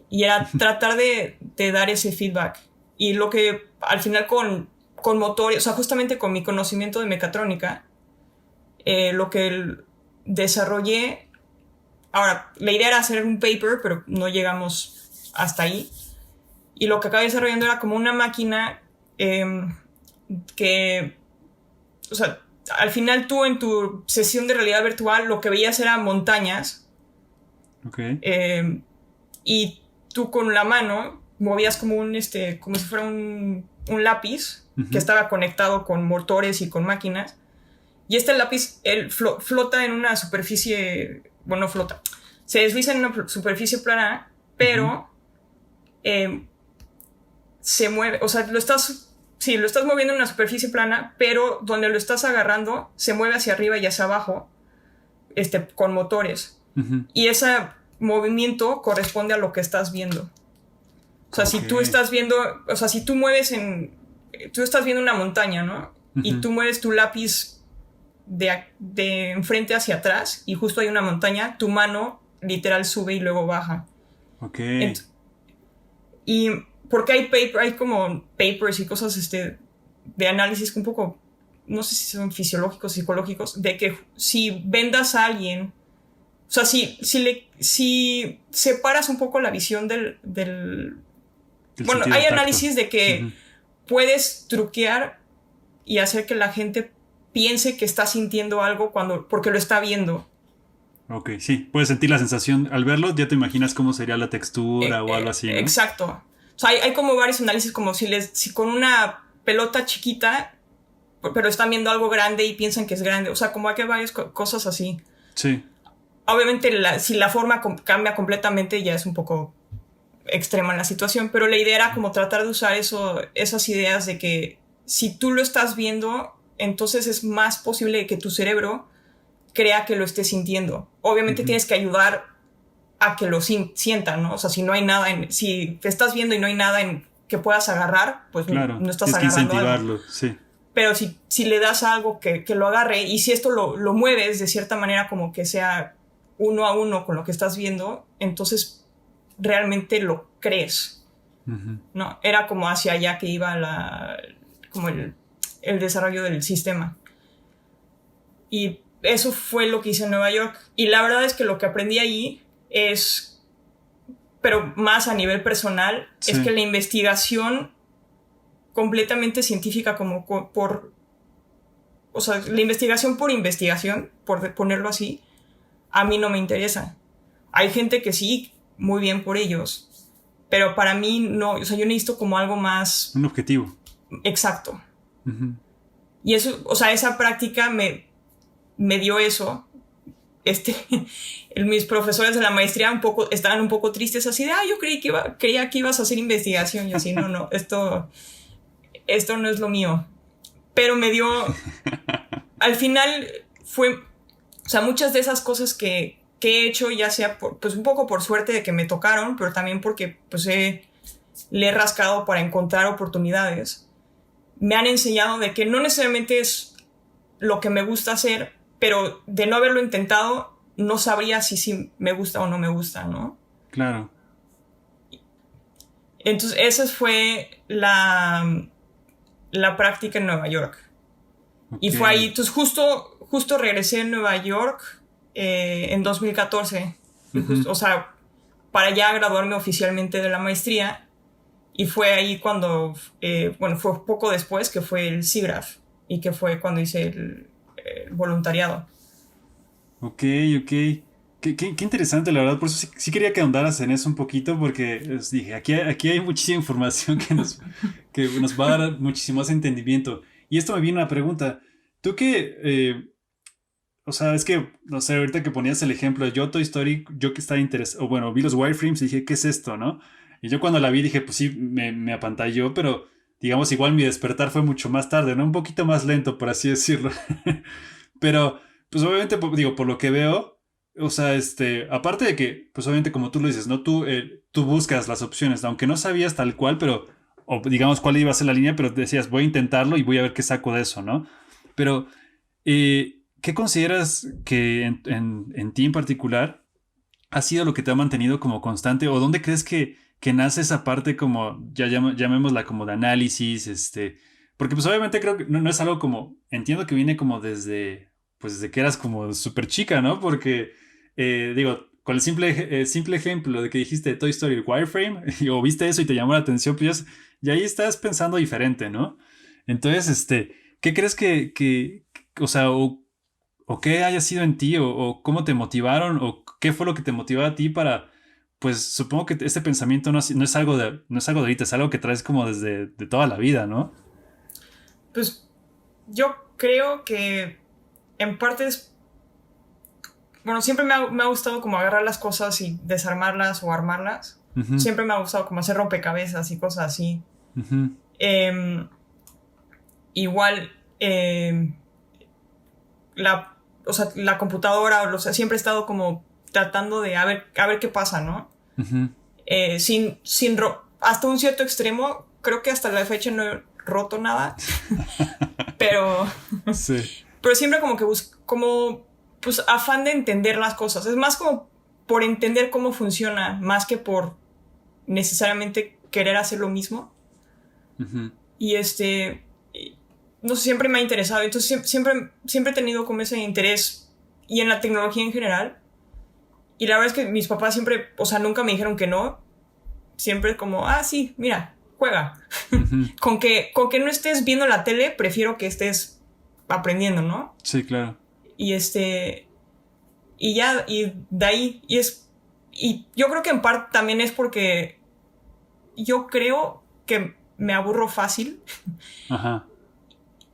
S2: y era tratar de dar ese feedback. Y lo que al final con motores, o sea, justamente con mi conocimiento de mecatrónica, lo que desarrollé, ahora, la idea era hacer un paper, pero no llegamos hasta ahí. Y lo que acabé desarrollando era como una máquina que, o sea, al final tú en tu sesión de realidad virtual lo que veías eran montañas.
S1: Okay.
S2: Y tú con la mano movías como como si fuera un lápiz que estaba conectado con motores y con máquinas. Y este lápiz flota en una superficie, bueno, flota, se desliza en una superficie plana, pero se mueve, o sea, lo estás moviendo en una superficie plana, pero donde lo estás agarrando se mueve hacia arriba y hacia abajo, con motores. Y ese movimiento corresponde a lo que estás viendo. O sea, si tú estás viendo, o sea, si tú tú estás viendo una montaña, ¿no? Y tú mueves tu lápiz de enfrente hacia atrás y justo hay una montaña, tu mano literal sube y luego baja.
S1: Okay.
S2: Y porque hay como papers y cosas de análisis que un poco, no sé si son fisiológicos, psicológicos, de que si vendas a alguien, o sea, si separas un poco la visión del bueno, hay análisis de que puedes truquear y hacer que la gente piense que está sintiendo algo porque lo está viendo.
S1: Ok, sí. Puedes sentir la sensación. Al verlo ya te imaginas cómo sería la textura o algo así, ¿no?
S2: Exacto. O sea, hay como varios análisis como si con una pelota chiquita, pero están viendo algo grande y piensan que es grande. O sea, como hay que varias cosas así.
S1: Sí.
S2: Obviamente si la forma cambia completamente ya es un poco extrema en la situación, pero la idea era como tratar de usar esas ideas de que si tú lo estás viendo, entonces es más posible que tu cerebro crea que lo esté sintiendo. Obviamente tienes que ayudar a que lo sientan, ¿no? O sea, si no hay nada si te estás viendo y no hay nada en que puedas agarrar, pues
S1: claro,
S2: no estás
S1: agarrando
S2: algo.
S1: Incentivarlo, sí.
S2: Pero si le das algo que lo agarre, y si esto lo mueves de cierta manera como que sea uno a uno con lo que estás viendo, entonces realmente lo crees. ¿No? Era como hacia allá que iba como el desarrollo del sistema. Y eso fue lo que hice en Nueva York. Y la verdad es que lo que aprendí allí es pero más a nivel personal,
S1: Sí.
S2: es que la investigación completamente científica, como o sea, la investigación, por ponerlo así, a mí no me interesa. Hay gente que sí, muy bien por ellos, pero para mí no, o sea, yo necesito como algo más
S1: Un objetivo.
S2: exacto.
S1: Ujú.
S2: Y eso, o sea, esa práctica me dio eso. Mis profesores de la maestría estaban un poco tristes, así de, yo creía que ibas a hacer investigación, y así, no, esto no es lo mío. Pero me dio, al final o sea, muchas de esas cosas que he hecho, ya sea pues un poco por suerte de que me tocaron, pero también porque pues le he rascado para encontrar oportunidades, me han enseñado de que no necesariamente es lo que me gusta hacer, pero de no haberlo intentado, no sabría si sí me gusta o no me gusta, ¿no?
S1: Claro.
S2: Entonces, esa fue la práctica en Nueva York.
S1: Okay.
S2: Y fue ahí, entonces justo regresé a Nueva York en 2014,
S1: Uh-huh.
S2: o sea, para ya graduarme oficialmente de la maestría, y fue ahí cuando, fue poco después que fue el SIGGRAPH, y que fue cuando hice el voluntariado.
S1: Ok. Qué interesante, la verdad. Por eso sí quería que ahondaras en eso un poquito, porque dije, aquí hay muchísima información que nos va a dar muchísimo más entendimiento. Y esto me viene una pregunta. Tú o sea, es que, no sé, ahorita que ponías el ejemplo, yo Toy Story, yo que estaba interesado, o bueno, vi los wireframes y dije, ¿qué es esto, no? Y yo cuando la vi dije, pues sí, me apantalló, pero digamos, igual mi despertar fue mucho más tarde, ¿no? Un poquito más lento, por así decirlo. Pero, pues obviamente, digo, por lo que veo, o sea, aparte de que, pues obviamente como tú lo dices, ¿no? Tú buscas las opciones, aunque no sabías tal cual, pero, o digamos cuál iba a ser la línea, pero decías, voy a intentarlo y voy a ver qué saco de eso, ¿no? Pero, ¿qué consideras que en ti en particular ha sido lo que te ha mantenido como constante? ¿O dónde crees que nace esa parte como, llamémosla como de análisis, porque pues obviamente creo que no es algo como, entiendo que viene como desde que eras como súper chica, ¿no? Porque, digo, con el simple ejemplo de que dijiste de Toy Story, el wireframe, o viste eso y te llamó la atención, pues ya ahí estás pensando diferente, ¿no? Entonces, ¿qué crees o sea, o qué haya sido en ti, o cómo te motivaron, o qué fue lo que te motivó a ti para, pues supongo que este pensamiento no es algo no es algo de ahorita, es algo que traes como desde de toda la vida, ¿no?
S2: Pues yo creo que en parte bueno, siempre me ha gustado como agarrar las cosas y desarmarlas o armarlas.
S1: Uh-huh.
S2: Siempre me ha gustado como hacer rompecabezas y cosas así.
S1: Uh-huh.
S2: Igual, o sea, la computadora, o sea, siempre he estado como tratando de a ver qué pasa, ¿no?
S1: Uh-huh.
S2: Hasta un cierto extremo, creo que hasta la fecha no he roto nada, pero
S1: Sí.
S2: Pero siempre como que como pues afán de entender las cosas. Es más como por entender cómo funciona, más que por necesariamente querer hacer lo mismo.
S1: Uh-huh.
S2: Y no sé, siempre me ha interesado. Entonces siempre he tenido como ese interés, y en la tecnología en general. Y la verdad es que mis papás siempre, o sea, nunca me dijeron que no. Siempre como, sí, mira, juega.
S1: Uh-huh.
S2: con que no estés viendo la tele, prefiero que estés aprendiendo, ¿no?
S1: Sí, claro.
S2: Y y de ahí, y yo creo que en parte también es porque yo creo que me aburro fácil.
S1: Ajá.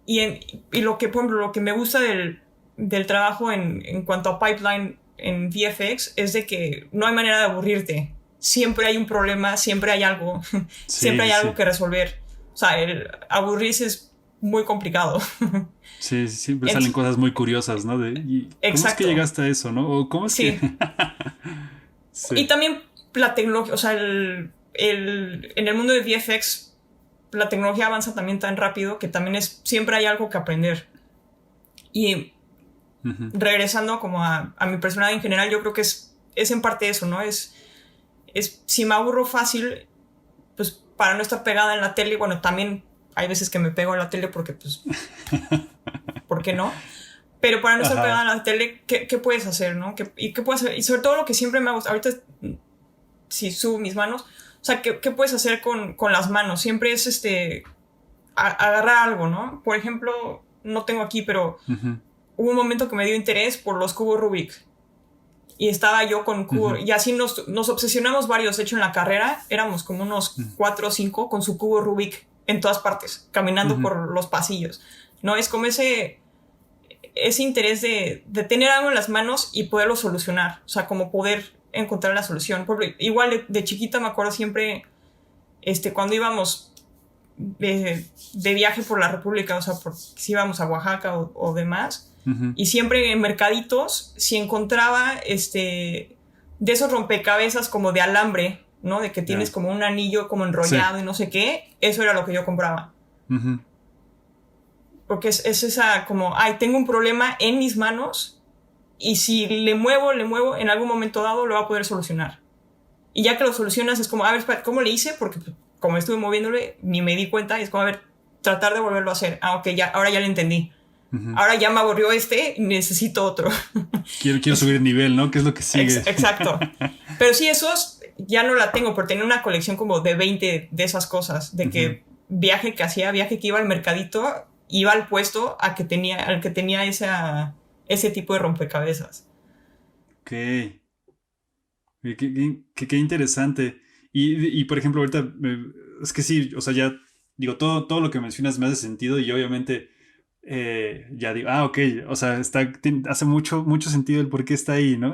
S2: Y lo que, por ejemplo, lo que me gusta del trabajo en cuanto a pipeline en VFX es de que no hay manera de aburrirte. Siempre hay un problema, siempre hay algo, siempre hay algo que resolver. O sea, el aburrirse es muy complicado.
S1: Sí, siempre salen cosas muy curiosas, ¿no? ¿Cómo es que llegaste a eso, no? ¿O cómo es que...?
S2: Sí. Y también la tecnología, o sea, en el mundo de VFX, la tecnología avanza también tan rápido que también siempre hay algo que aprender. Y uh-huh. Regresando como a mi personalidad en general, yo creo que es en parte eso, ¿no? Si me aburro fácil, pues para no estar pegada en la tele, bueno, también hay veces que me pego en la tele porque, pues, ¿por qué no? Pero para no estar pegada en la tele, ¿qué puedes hacer, no? ¿Qué puedes hacer? Y sobre todo lo que siempre me ha gustado, ahorita si subo mis manos. O sea, ¿qué puedes hacer con las manos? Siempre es agarrar algo, ¿no? Por ejemplo, no tengo aquí, pero hubo un momento que me dio interés por los cubos Rubik. Y estaba yo con cubo, y así nos obsesionamos varios. De hecho, en la carrera éramos como unos 4 o 5 con su cubo Rubik en todas partes, caminando por los pasillos. ¿No? Es como ese interés de tener algo en las manos y poderlo solucionar. O sea, como poder encontrar la solución. Porque igual de chiquita me acuerdo siempre, cuando íbamos de viaje por la República, o sea, si íbamos a Oaxaca o demás, y siempre en mercaditos, si encontraba de esos rompecabezas como de alambre, ¿no? De que tienes como un anillo como enrollado y no sé qué, eso era lo que yo compraba. Porque es esa como, tengo un problema en mis manos y si le muevo, en algún momento dado lo va a poder solucionar. Y ya que lo solucionas es como, a ver, ¿cómo le hice? Porque como estuve moviéndole, ni me di cuenta y es como, a ver, tratar de volverlo a hacer. Ok, ahora ya lo entendí. Ahora ya me aburrió y necesito otro.
S1: Quiero subir el nivel, ¿no? ¿Qué es lo que sigue?
S2: Exacto. Pero sí, esos ya no la tengo, pero tenía una colección como de 20 de esas cosas. De que viaje que iba al mercadito, iba al puesto al que tenía ese tipo de rompecabezas.
S1: Ok. Qué interesante. Y por ejemplo, ahorita, es que sí, o sea, ya digo, todo lo que mencionas me hace sentido y obviamente ya digo, ok, o sea, hace mucho sentido el por qué está ahí, ¿no?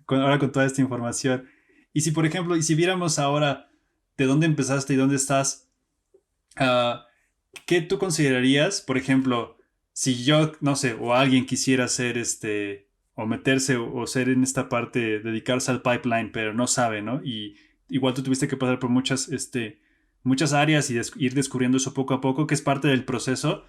S1: Ahora con toda esta información. Y si, por ejemplo, y si viéramos ahora de dónde empezaste y dónde estás, ¿qué tú considerarías, por ejemplo, si yo, no sé, o alguien quisiera hacer o meterse o ser en esta parte, dedicarse al pipeline, pero no sabe, ¿no? Y igual tú tuviste que pasar por muchas áreas y ir descubriendo eso poco a poco, que es parte del proceso,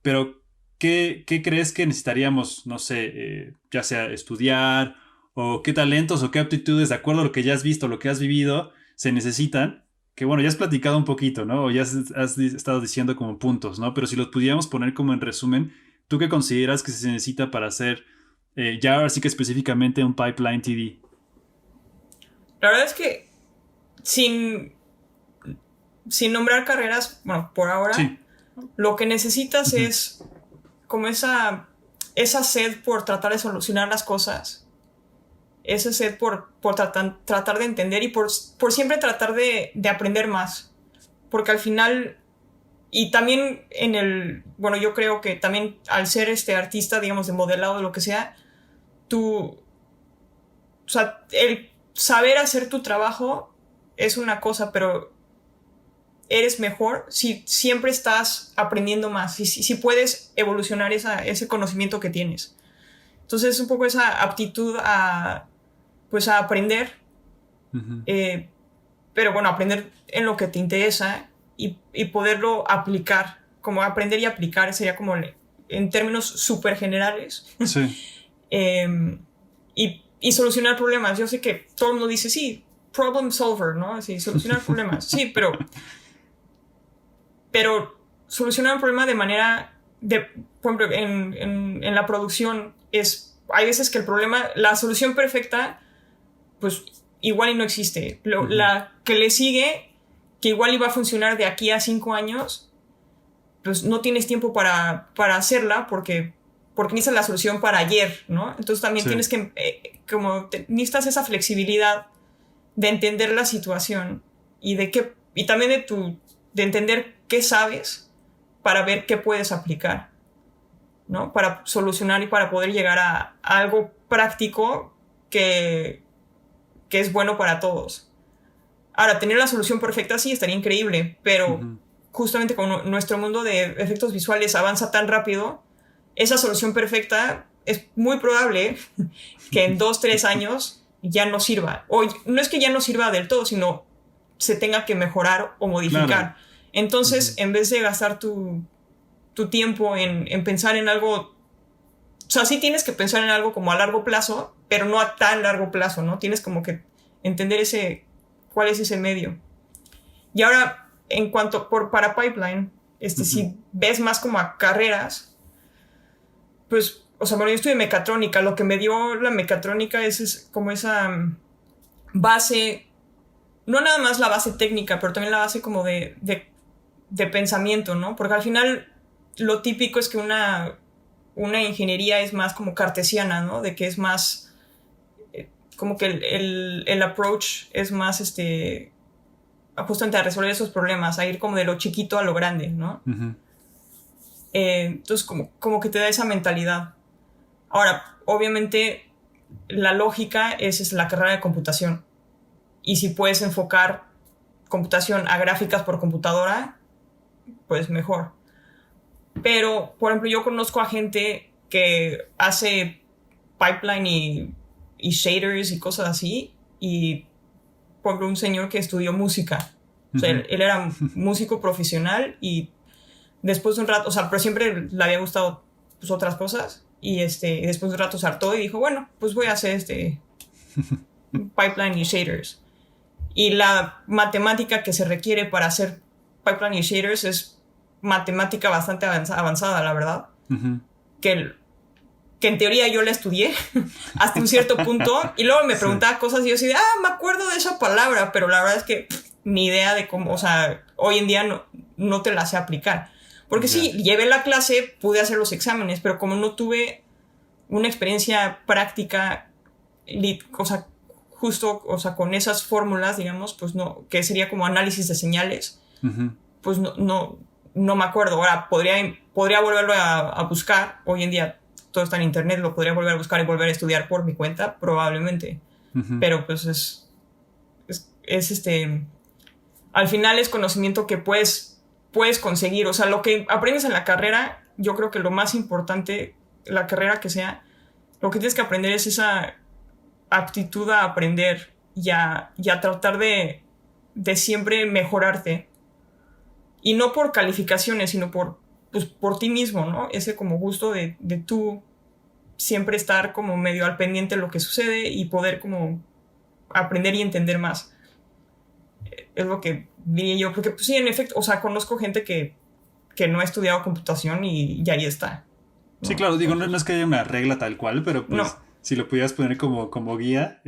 S1: pero ¿qué crees que necesitaríamos, no sé, ya sea estudiar o qué talentos o qué aptitudes, de acuerdo a lo que ya has visto, lo que has vivido, se necesitan? Que bueno, ya has platicado un poquito, ¿no? O ya has estado diciendo como puntos, ¿no? Pero si los pudiéramos poner como en resumen, ¿tú qué consideras que se necesita para hacer ya ahora sí que específicamente un pipeline TD?
S2: La verdad es que sin nombrar carreras, bueno, por ahora, sí, lo que necesitas es como esa sed por tratar de solucionar las cosas. Ese sed por tratar de entender y por siempre tratar de aprender más. Porque al final, y también bueno, yo creo que también al ser artista, digamos, de modelado, de lo que sea, o sea, el saber hacer tu trabajo es una cosa, pero eres mejor si siempre estás aprendiendo más, si puedes evolucionar ese conocimiento que tienes. Entonces es un poco esa aptitud a aprender, pero bueno, aprender en lo que te interesa y poderlo aplicar, como aprender y aplicar sería como en términos súper generales.
S1: Sí.
S2: Y solucionar problemas. Yo sé que todo el mundo dice, sí, problem solver, ¿no? Sí, solucionar problemas. Sí, pero solucionar un problema de manera, por ejemplo, en la producción hay veces que la solución perfecta, pues igual y no existe. La que le sigue, que igual iba a funcionar de aquí a 5 años, pues no tienes tiempo para hacerla porque necesitas la solución para ayer, ¿no? Entonces también tienes que, necesitas esa flexibilidad de entender la situación y también de entender qué sabes para ver qué puedes aplicar, ¿no? Para solucionar y para poder llegar a algo práctico que es bueno para todos. Ahora, tener la solución perfecta sí estaría increíble, pero justamente como nuestro mundo de efectos visuales avanza tan rápido, esa solución perfecta es muy probable que en 2-3 años ya no sirva. O no es que ya no sirva del todo, sino se tenga que mejorar o modificar. Claro. Entonces, en vez de gastar tu tiempo en pensar en algo, o sea, sí tienes que pensar en algo como a largo plazo, pero no a tan largo plazo, ¿no? Tienes como que entender cuál es ese medio. Y ahora, en cuanto para pipeline, si ves más como a carreras, pues, o sea, bueno, yo estudié mecatrónica. Lo que me dio la mecatrónica es como esa base no nada más la base técnica, pero también la base como de pensamiento, ¿no? Porque al final lo típico es que una ingeniería es más como cartesiana, ¿no? De que es más, como que el approach es más, justamente a resolver esos problemas, a ir como de lo chiquito a lo grande, ¿no?
S1: Uh-huh.
S2: Entonces como que te da esa mentalidad. Ahora, obviamente, la lógica es la carrera de computación. Y si puedes enfocar computación a gráficas por computadora, pues mejor. Pero, por ejemplo, yo conozco a gente que hace pipeline y shaders y cosas así. Y, por ejemplo, un señor que estudió música. O sea, él era músico profesional y después de un rato, o sea, pero siempre le había gustado pues, otras cosas. Y después de un rato se hartó y dijo, bueno, pues voy a hacer pipeline y shaders. Y la matemática que se requiere para hacer pipeline y shaders es matemática bastante avanzada, la verdad.
S1: Uh-huh.
S2: Que en teoría yo la estudié hasta un cierto punto. Y luego me preguntaba cosas y yo así de, me acuerdo de esa palabra, pero la verdad es que ni idea de cómo, o sea, hoy en día no te la sé aplicar. Porque sí, llevé la clase, pude hacer los exámenes, pero como no tuve una experiencia práctica, o sea, justo, o sea, con esas fórmulas, digamos, pues no, que sería como análisis de señales, uh-huh. Pues no me acuerdo. Ahora, podría volverlo a buscar. Hoy en día todo está en internet, lo podría volver a buscar y volver a estudiar por mi cuenta, probablemente. Uh-huh. Pero pues es al final es conocimiento que puedes conseguir. O sea, lo que aprendes en la carrera, yo creo que lo más importante, la carrera que sea, lo que tienes que aprender es esa aptitud a aprender y a tratar de siempre mejorarte. Y no por calificaciones, sino por ti mismo, ¿no? Ese como gusto de tú siempre estar como medio al pendiente de lo que sucede y poder como aprender y entender más. Es lo que diría yo. Porque pues sí, en efecto, o sea, conozco gente que no ha estudiado computación y ahí está,
S1: ¿no? Sí, claro, digo, no es que haya una regla tal cual, pero pues
S2: no.
S1: Si lo pudieras poner como guía,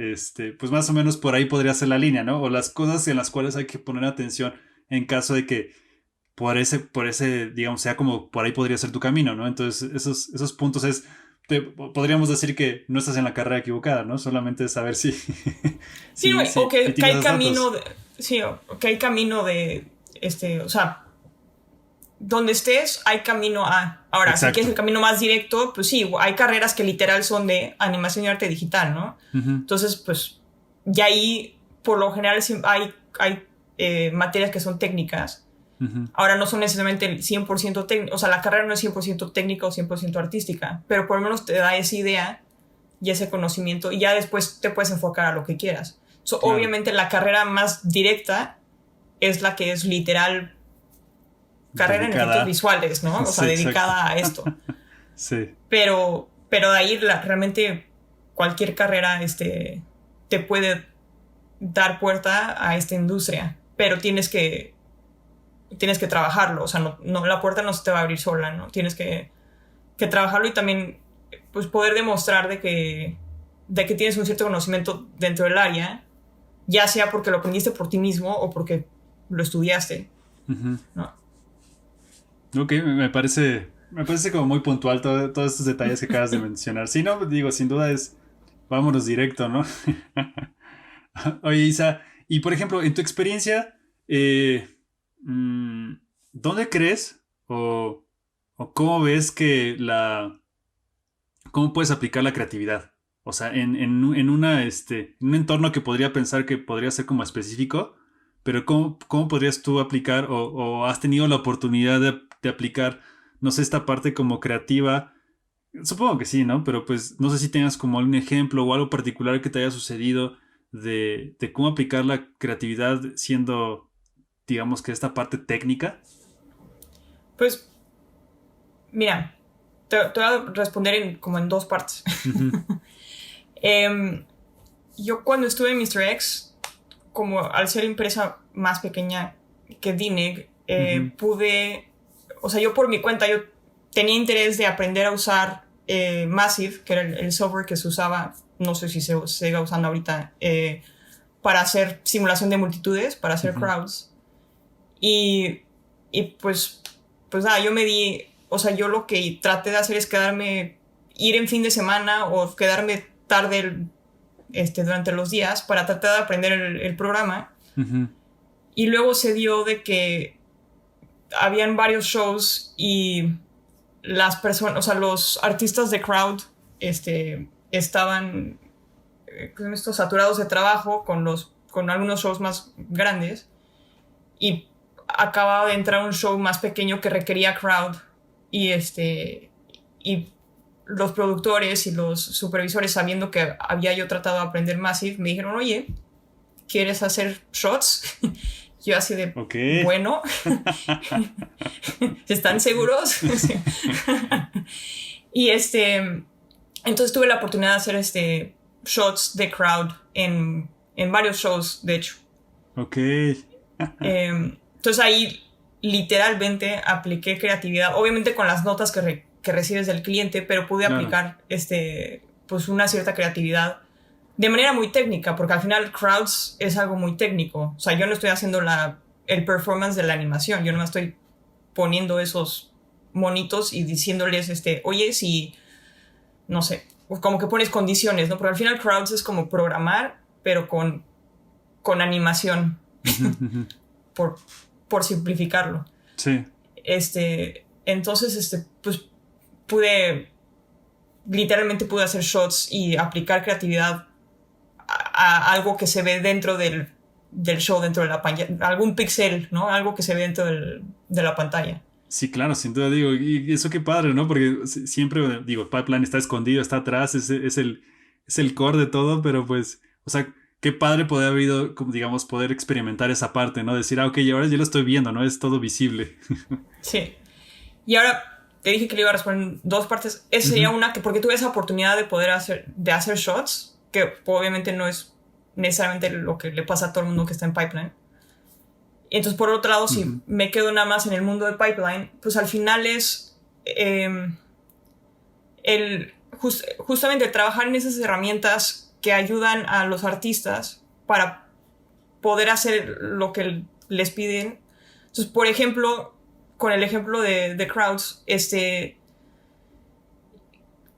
S1: pues más o menos por ahí podría ser la línea, ¿no? O las cosas en las cuales hay que poner atención en caso de que por ese, digamos, sea como por ahí podría ser tu camino, ¿no? Entonces, esos puntos podríamos decir que no estás en la carrera equivocada, ¿no? Solamente es saber si...
S2: sí, o que hay camino que hay camino de, o sea, donde estés hay camino a. Ahora, exacto. Si quieres el camino más directo, pues sí, hay carreras que literal son de animación y arte digital, ¿no? Uh-huh. Entonces, pues, ya ahí, por lo general, hay materias que son técnicas. Uh-huh. Ahora no son necesariamente 100% técnicas, o sea, la carrera no es 100% técnica o 100% artística, pero por lo menos te da esa idea y ese conocimiento y ya después te puedes enfocar a lo que quieras. Claro. Obviamente la carrera más directa es la que es literal carrera dedicada. En efectos visuales, ¿no? O sea, sí, dedicada a esto.
S1: Sí.
S2: Pero de ahí realmente cualquier carrera te puede dar puerta a esta industria, pero tienes que trabajarlo, o sea, no, la puerta no se te va a abrir sola, ¿no? Tienes que trabajarlo y también pues poder demostrar de que tienes un cierto conocimiento dentro del área, ya sea porque lo aprendiste por ti mismo o porque lo estudiaste, uh-huh. ¿No?
S1: Ok, me parece como muy puntual todos estos detalles que acabas de mencionar. Sí, no, digo, sin duda vámonos directo, ¿no? Oye, Isa, y por ejemplo, en tu experiencia, ¿dónde crees o cómo ves que cómo puedes aplicar la creatividad? O sea, en un entorno que podría pensar que podría ser como específico, pero ¿cómo podrías tú aplicar o has tenido la oportunidad de aplicar, no sé, esta parte como creativa? Supongo que sí, ¿no? Pero pues no sé si tengas como algún ejemplo o algo particular que te haya sucedido de cómo aplicar la creatividad siendo, digamos, que esta parte técnica.
S2: Pues, mira, te voy a responder como en dos partes. Uh-huh. Yo cuando estuve en Mr. X, como al ser empresa más pequeña que DINEG, uh-huh. Pude, o sea, yo por mi cuenta, yo tenía interés de aprender a usar Massive, que era el software que se usaba, no sé si se siga usando ahorita, para hacer simulación de multitudes, para hacer crowds. Y pues nada, yo me di, o sea, yo lo que traté de hacer es ir en fin de semana o quedarme tarde durante los días para tratar de aprender el programa. Y luego se dio de que habían varios shows y las personas, o sea, los artistas de crowd estaban saturados de trabajo con algunos shows más grandes, y acababa de entrar un show más pequeño que requería crowd, y los productores y los supervisores, sabiendo que había yo tratado de aprender Massive, me dijeron, oye, ¿quieres hacer shots? Yo así de,
S1: okay.
S2: Bueno, ¿están seguros? Y entonces tuve la oportunidad de hacer shots de crowd en varios shows, de hecho.
S1: Ok.
S2: Entonces ahí literalmente apliqué creatividad, obviamente con las notas que recibes del cliente, pero pude aplicar pues una cierta creatividad de manera muy técnica, porque al final crowds es algo muy técnico. O sea, yo no estoy haciendo el performance de la animación, yo no me estoy poniendo esos monitos y diciéndoles, oye, si, no sé, como que pones condiciones, ¿no? Porque al final crowds es como programar, pero con animación, por simplificarlo.
S1: Sí.
S2: Entonces, pues literalmente pude hacer shots y aplicar creatividad a algo que se ve dentro del show, dentro de la pantalla, algún pixel, ¿no? Algo que se ve dentro de la pantalla.
S1: Sí, claro, sin duda, digo, y eso qué padre, ¿no? Porque siempre, digo, Pipeline está escondido, está atrás, es el core de todo, pero pues, o sea, qué padre poder haber ido, digamos, poder experimentar esa parte, ¿no? Decir, ok, ahora ya lo estoy viendo, ¿no? Es todo visible.
S2: Sí. Y ahora te dije que le iba a responder en dos partes. Esa sería una, que porque tuve esa oportunidad de hacer shots, que obviamente no es necesariamente lo que le pasa a todo el mundo que está en Pipeline. Entonces, por otro lado, si me quedo nada más en el mundo de Pipeline, pues al final es justamente trabajar en esas herramientas que ayudan a los artistas para poder hacer lo que les piden. Entonces, por ejemplo, con el ejemplo de crowds,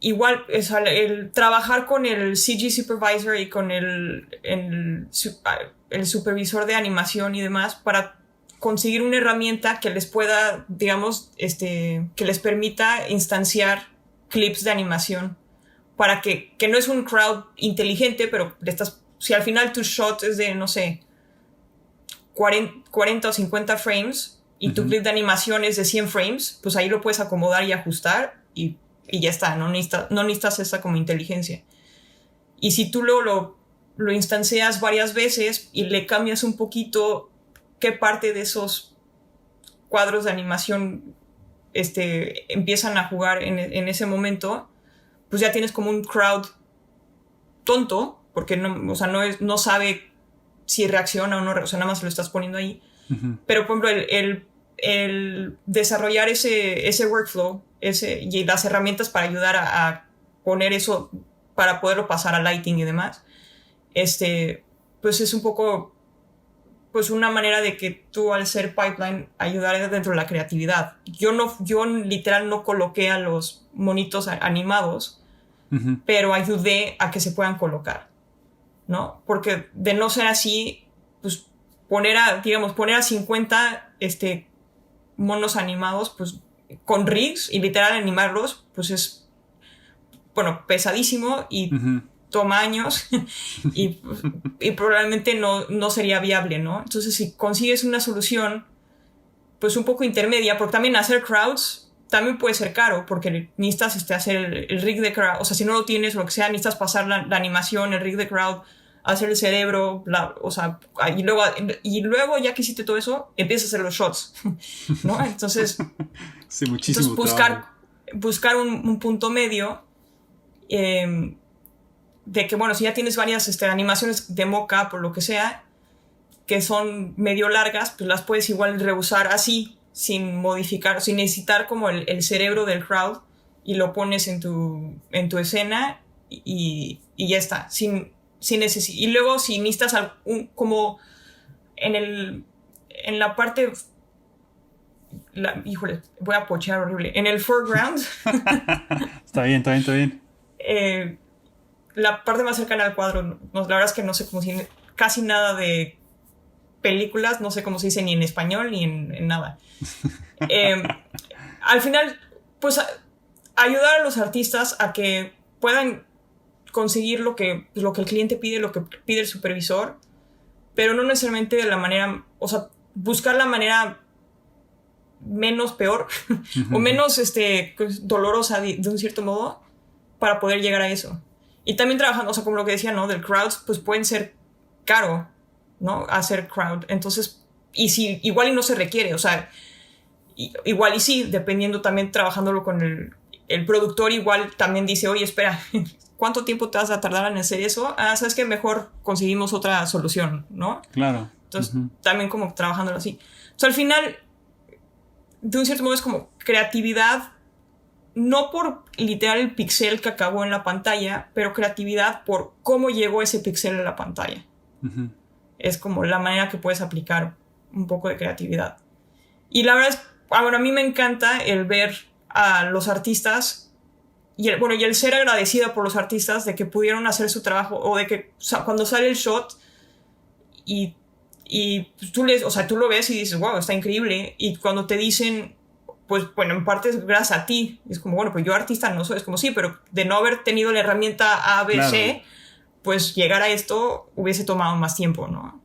S2: igual el trabajar con el CG supervisor y con el supervisor de animación y demás para conseguir una herramienta que les pueda, digamos, que les permita instanciar clips de animación, para que no es un crowd inteligente, pero si al final tu shot es de, no sé, 40 o 50 frames y tu clip de animación es de 100 frames, pues ahí lo puedes acomodar y ajustar y ya está, no necesitas esa como inteligencia. Y si tú lo instancias varias veces y le cambias un poquito qué parte de esos cuadros de animación empiezan a jugar en ese momento, pues ya tienes como un crowd tonto, porque no sabe si reacciona o no, o sea, nada más lo estás poniendo ahí. Pero, por ejemplo, el desarrollar ese workflow, y las herramientas para ayudar a poner eso, para poderlo pasar a lighting y demás, pues es un poco, pues una manera de que tú, al ser Pipeline, ayudar dentro de la creatividad. Yo literal no coloqué a los monitos animados, pero ayudé a que se puedan colocar, ¿no? Porque de no ser así, pues poner a 50 monos animados, pues con rigs, y literal animarlos, pues es, bueno, pesadísimo y toma años y probablemente no sería viable, ¿no? Entonces, si consigues una solución pues un poco intermedia, porque también hacer crowds también puede ser caro, porque necesitas hacer el rig de crowd, o sea, si no lo tienes o lo que sea, necesitas pasar la animación, el rig de crowd, hacer el cerebro, o sea, y luego ya que hiciste todo eso, empiezas a hacer los shots, ¿no? Entonces,
S1: sí, muchísimo
S2: buscar un punto medio, de que, bueno, si ya tienes varias animaciones de mock-up o lo que sea, que son medio largas, pues las puedes igual reusar así, sin modificar, sin necesitar como el cerebro del crowd, y lo pones en tu escena y ya está, sin y luego si necesitas como en la parte, híjole, voy a pochear horrible, en el foreground.
S1: Está bien.
S2: La parte más cercana al cuadro, la verdad es que no sé cómo si casi nada de películas, no sé cómo se dice ni en español ni en nada. Al final, pues ayudar a los artistas a que puedan conseguir lo que el cliente pide, lo que pide el supervisor, pero no necesariamente de la manera, o sea, buscar la manera menos peor o menos dolorosa de un cierto modo para poder llegar a eso. Y también trabajando, o sea, como lo que decía, ¿no? Del crowds, pues pueden ser caro, ¿no? Hacer crowd. Entonces, y si igual y no se requiere, o sea, igual y sí, dependiendo también trabajándolo con el productor, igual también dice, oye, espera, ¿cuánto tiempo te vas a tardar en hacer eso? ¿Sabes qué? Mejor conseguimos otra solución, ¿no?
S1: Claro.
S2: Entonces, también como trabajándolo así. O sea, al final, de un cierto modo es como creatividad, no por literal el pixel que acabó en la pantalla, pero creatividad por cómo llegó ese pixel a la pantalla. Es como la manera que puedes aplicar un poco de creatividad. Y la verdad es, bueno, a mí me encanta el ver a los artistas y el ser agradecida por los artistas de que pudieron hacer su trabajo, o de que, o sea, cuando sale el shot y tú lo ves y dices, wow, está increíble, y cuando te dicen, pues bueno, en parte es gracias a ti, es como, bueno, pues yo artista no soy, es como sí, pero de no haber tenido la herramienta ABC, claro, pues llegar a esto hubiese tomado más tiempo, ¿no?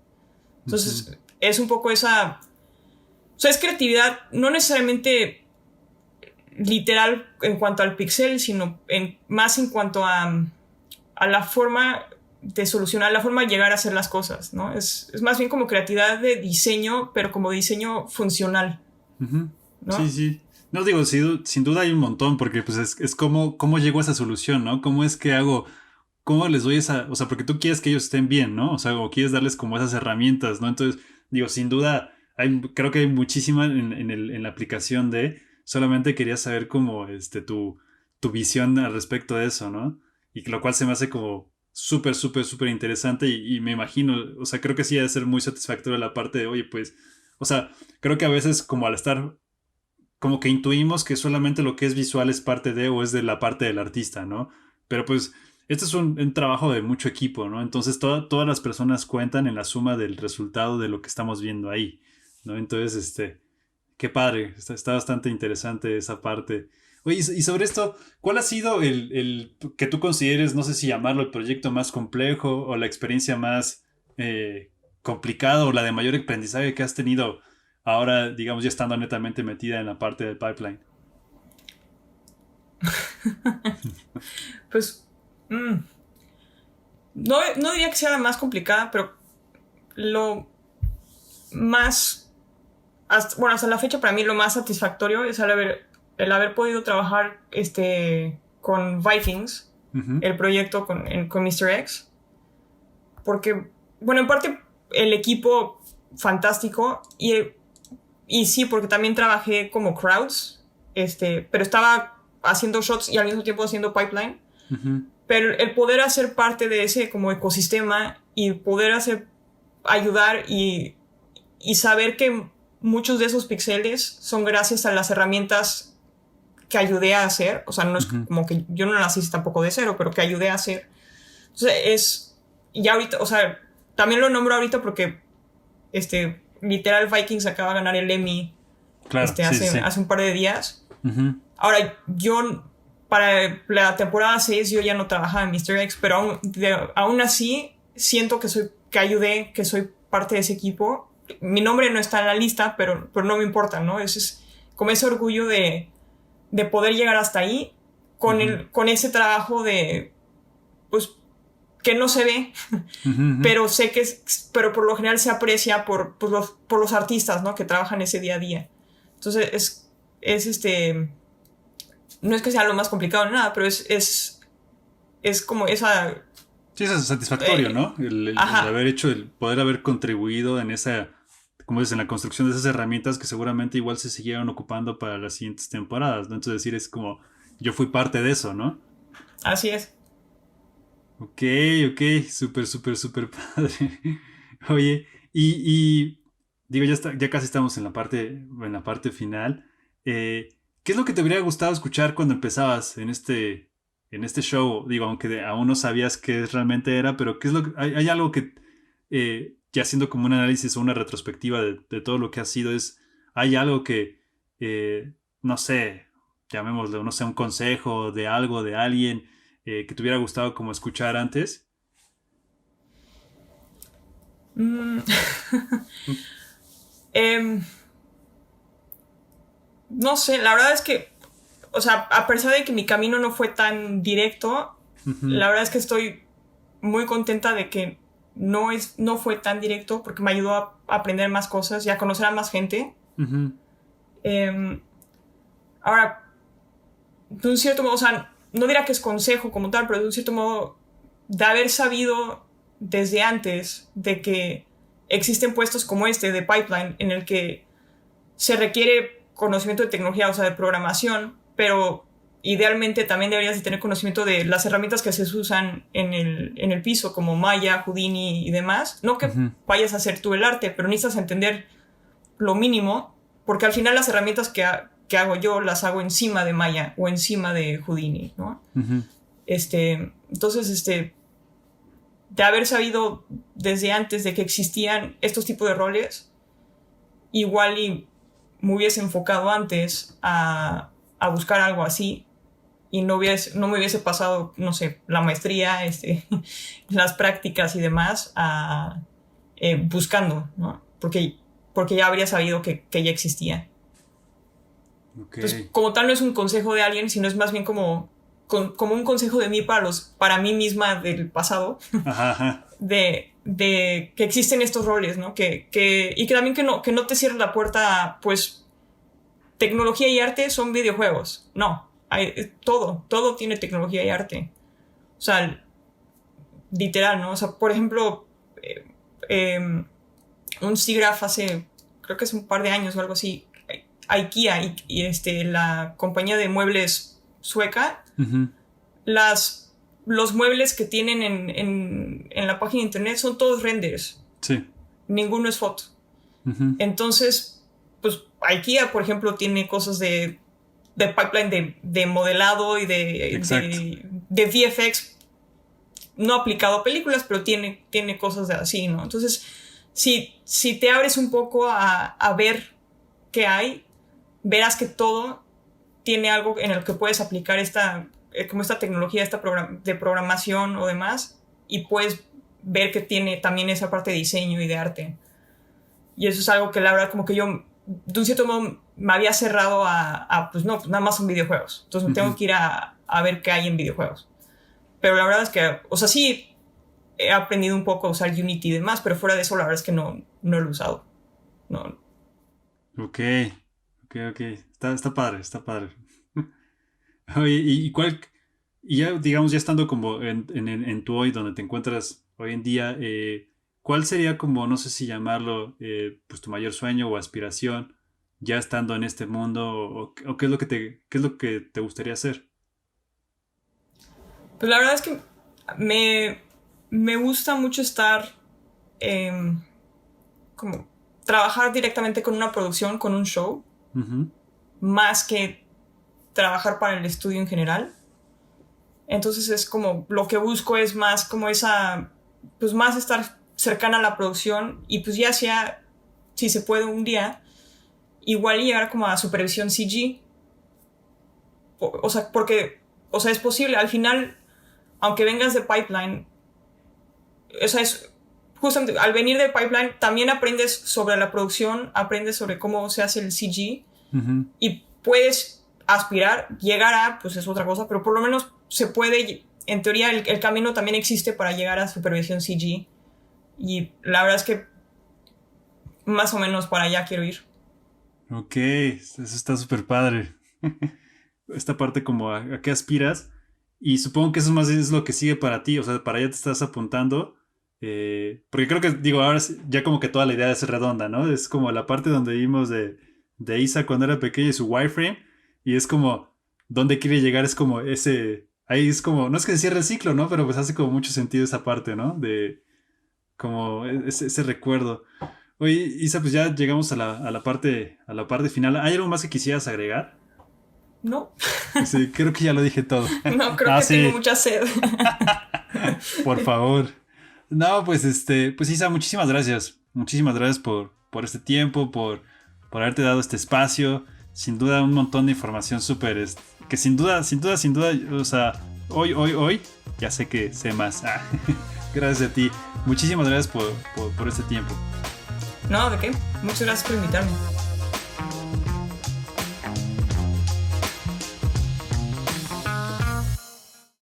S2: Entonces, es un poco esa, o sea, es creatividad, no necesariamente literal en cuanto al pixel, sino más en cuanto a la forma de solucionar, la forma de llegar a hacer las cosas, ¿no? Es más bien como creatividad de diseño, pero como diseño funcional, ¿no?
S1: Sí. No, digo, sin duda hay un montón, porque pues es cómo llego a esa solución, ¿no? ¿Cómo es que hago? ¿Cómo les doy esa? O sea, porque tú quieres que ellos estén bien, ¿no? O sea, o quieres darles como esas herramientas, ¿no? Entonces, digo, sin duda, creo que hay muchísima en la aplicación de... Solamente quería saber cómo tu visión al respecto de eso, ¿no? Y lo cual se me hace como súper interesante y me imagino, o sea, creo que sí ha de ser muy satisfactoria la parte de, oye, pues, o sea, creo que a veces como al estar, como que intuimos que solamente lo que es visual es parte de o es de la parte del artista, ¿no? Pero pues este es un trabajo de mucho equipo, ¿no? Entonces todas las personas cuentan en la suma del resultado de lo que estamos viendo ahí, ¿no? Entonces, qué padre, está bastante interesante esa parte. Oye, y sobre esto, ¿cuál ha sido el que tú consideres, no sé si llamarlo el proyecto más complejo o la experiencia más complicada o la de mayor aprendizaje que has tenido ahora, digamos, ya estando netamente metida en la parte del pipeline?
S2: Pues, no diría que sea la más complicada, pero lo más, hasta la fecha para mí lo más satisfactorio es el haber podido trabajar con Vikings, el proyecto con Mr. X, porque, bueno, en parte el equipo fantástico y sí, porque también trabajé como crowds, pero estaba haciendo shots y al mismo tiempo haciendo pipeline. Pero el poder hacer parte de ese como ecosistema y poder ayudar y saber que muchos de esos píxeles son gracias a las herramientas que ayudé a hacer, o sea, no es como que yo no nací tampoco de cero, pero que ayudé a hacer. Entonces ya ahorita, o sea, también lo nombro ahorita porque literal Vikings acaba de ganar el Emmy,
S1: claro,
S2: hace un par de días. Ahora, yo para la temporada 6 yo ya no trabajaba en Mr. X, pero aún así siento que ayudé, que soy parte de ese equipo. Mi nombre no está en la lista, pero no me importa, ¿no? Es como ese orgullo de poder llegar hasta ahí con ese trabajo pues, que no se ve, pero sé pero por lo general se aprecia por los artistas, ¿no? Que trabajan ese día a día. Entonces, no es que sea lo más complicado ni nada, pero es como esa...
S1: Sí, eso es satisfactorio, ¿no? El haber hecho, el poder haber contribuido en esa, como dices, en la construcción de esas herramientas que seguramente igual se siguieron ocupando para las siguientes temporadas, ¿no? Entonces decir, es como, yo fui parte de eso, ¿no?
S2: Así es.
S1: Ok, ok, súper, súper, súper padre. Oye, digo, ya casi estamos en la parte final. ¿Qué es lo que te habría gustado escuchar cuando empezabas en este show? Digo, aunque aún no sabías qué realmente era, pero ¿qué es lo que, hay algo que, ya haciendo como un análisis o una retrospectiva de todo lo que ha sido, hay algo que, no sé, llamémoslo, no sé, un consejo de algo, de alguien que te hubiera gustado como escuchar antes?
S2: Mm, em, no sé, la verdad es que, o sea, a pesar de que mi camino no fue tan directo,
S1: Ujú,
S2: la verdad es que estoy muy contenta de que no fue tan directo porque me ayudó a aprender más cosas y a conocer a más gente.
S1: ujú,
S2: Eh, ahora, de un cierto modo, o sea, no dirá que es consejo como tal, pero de un cierto modo, de haber sabido desde antes de que existen puestos como este de pipeline en el que se requiere conocimiento de tecnología, o sea, de programación, pero idealmente también deberías de tener conocimiento de las herramientas que se usan en el piso, como Maya, Houdini y demás. No que
S1: ujú,
S2: vayas a hacer tú el arte, pero necesitas entender lo mínimo, porque al final las herramientas que hago yo las hago encima de Maya o encima de Houdini, ¿no?
S1: ujú.
S2: Entonces, de haber sabido desde antes de que existían estos tipos de roles, igual y me hubiese enfocado antes a buscar algo así y no me hubiese pasado, no sé, la maestría, las prácticas y demás buscando, ¿no? Porque ya habría sabido que ya existía.
S1: Ok.
S2: Entonces, como tal, no es un consejo de alguien, sino es más bien como un consejo de mí para mí misma del pasado,
S1: Ajá, ajá.
S2: de que existen estos roles, ¿no? Y que también que no te cierres la puerta a, pues, tecnología y arte son videojuegos. No, todo tiene tecnología y arte. O sea, literal, ¿no? O sea, por ejemplo, eh, eh, un SIGGRAPH hace, creo que es un par de años o algo así, IKEA la compañía de muebles sueca,
S1: Ujú,
S2: los muebles que tienen en la página de internet son todos renders,
S1: sí.
S2: ninguno es foto.
S1: Ujú,
S2: Entonces, pues IKEA, por ejemplo, tiene cosas de pipeline de modelado y
S1: exacto.
S2: de VFX no aplicado a películas, pero tiene cosas de así, ¿no? Entonces, si te abres un poco a ver qué hay, verás que todo tiene algo en el que puedes aplicar como esta tecnología de programación o demás, y puedes ver que tiene también esa parte de diseño y de arte. Y eso es algo que la verdad como que yo, de un cierto modo, me había cerrado pues no, pues nada más son videojuegos. Entonces me tengo
S1: Ujú.
S2: que ir a ver qué hay en videojuegos. Pero la verdad es que, o sea, sí he aprendido un poco a usar Unity y demás, pero fuera de eso la verdad es que no lo he usado. No.
S1: Ok, ok, ok. Está padre, está padre. Oye, y ya, digamos, ya estando como en tu hoy, donde te encuentras hoy en día, ¿cuál sería como, no sé si llamarlo, pues tu mayor sueño o aspiración, ya estando en este mundo, o qué es lo que qué es lo que te gustaría hacer?
S2: Pues la verdad es que me, me gusta mucho estar eh, como trabajar directamente con una producción, con un show,
S1: Ujú,
S2: más que trabajar para el estudio en general. Entonces es como lo que busco es más como pues más estar cercana a la producción y pues ya sea, si se puede un día, igual llegar como a supervisión CG. O sea, porque, o sea, es posible. Al final, aunque vengas de pipeline, o sea, justamente al venir de pipeline también aprendes sobre la producción, aprendes sobre cómo se hace el CG
S1: ujú.
S2: y puedes aspirar, llegar a, pues es otra cosa, pero por lo menos se puede, en teoría el camino también existe para llegar a supervisión CG y la verdad es que más o menos para allá quiero ir.
S1: Ok, eso está súper padre. Esta parte como a qué aspiras. Y supongo que eso más es lo que sigue para ti. O sea, para allá te estás apuntando. Porque creo que, digo, ahora ya como que toda la idea es redonda, ¿no? Es como la parte donde vimos de Isa cuando era pequeña y su wireframe. Y es como, ¿dónde quiere llegar? Es como ahí es como, no es que se cierre el ciclo, ¿no? Pero pues hace como mucho sentido esa parte, ¿no? De como ese recuerdo. Oye, Isa, pues ya llegamos a la parte final. ¿Hay algo más que quisieras agregar?
S2: No,
S1: Sí, creo que ya lo dije todo.
S2: no, creo
S1: Ah,
S2: que tengo
S1: sí,
S2: mucha sed.
S1: por favor. No, pues pues Isa, muchísimas gracias. Muchísimas gracias por este tiempo, por haberte dado este espacio. Sin duda, un montón de información súper, que sin duda, o sea, hoy, ya sé que sé más. Ah, gracias a ti. Muchísimas gracias por este tiempo.
S2: No, ¿de qué? Muchas gracias por invitarme.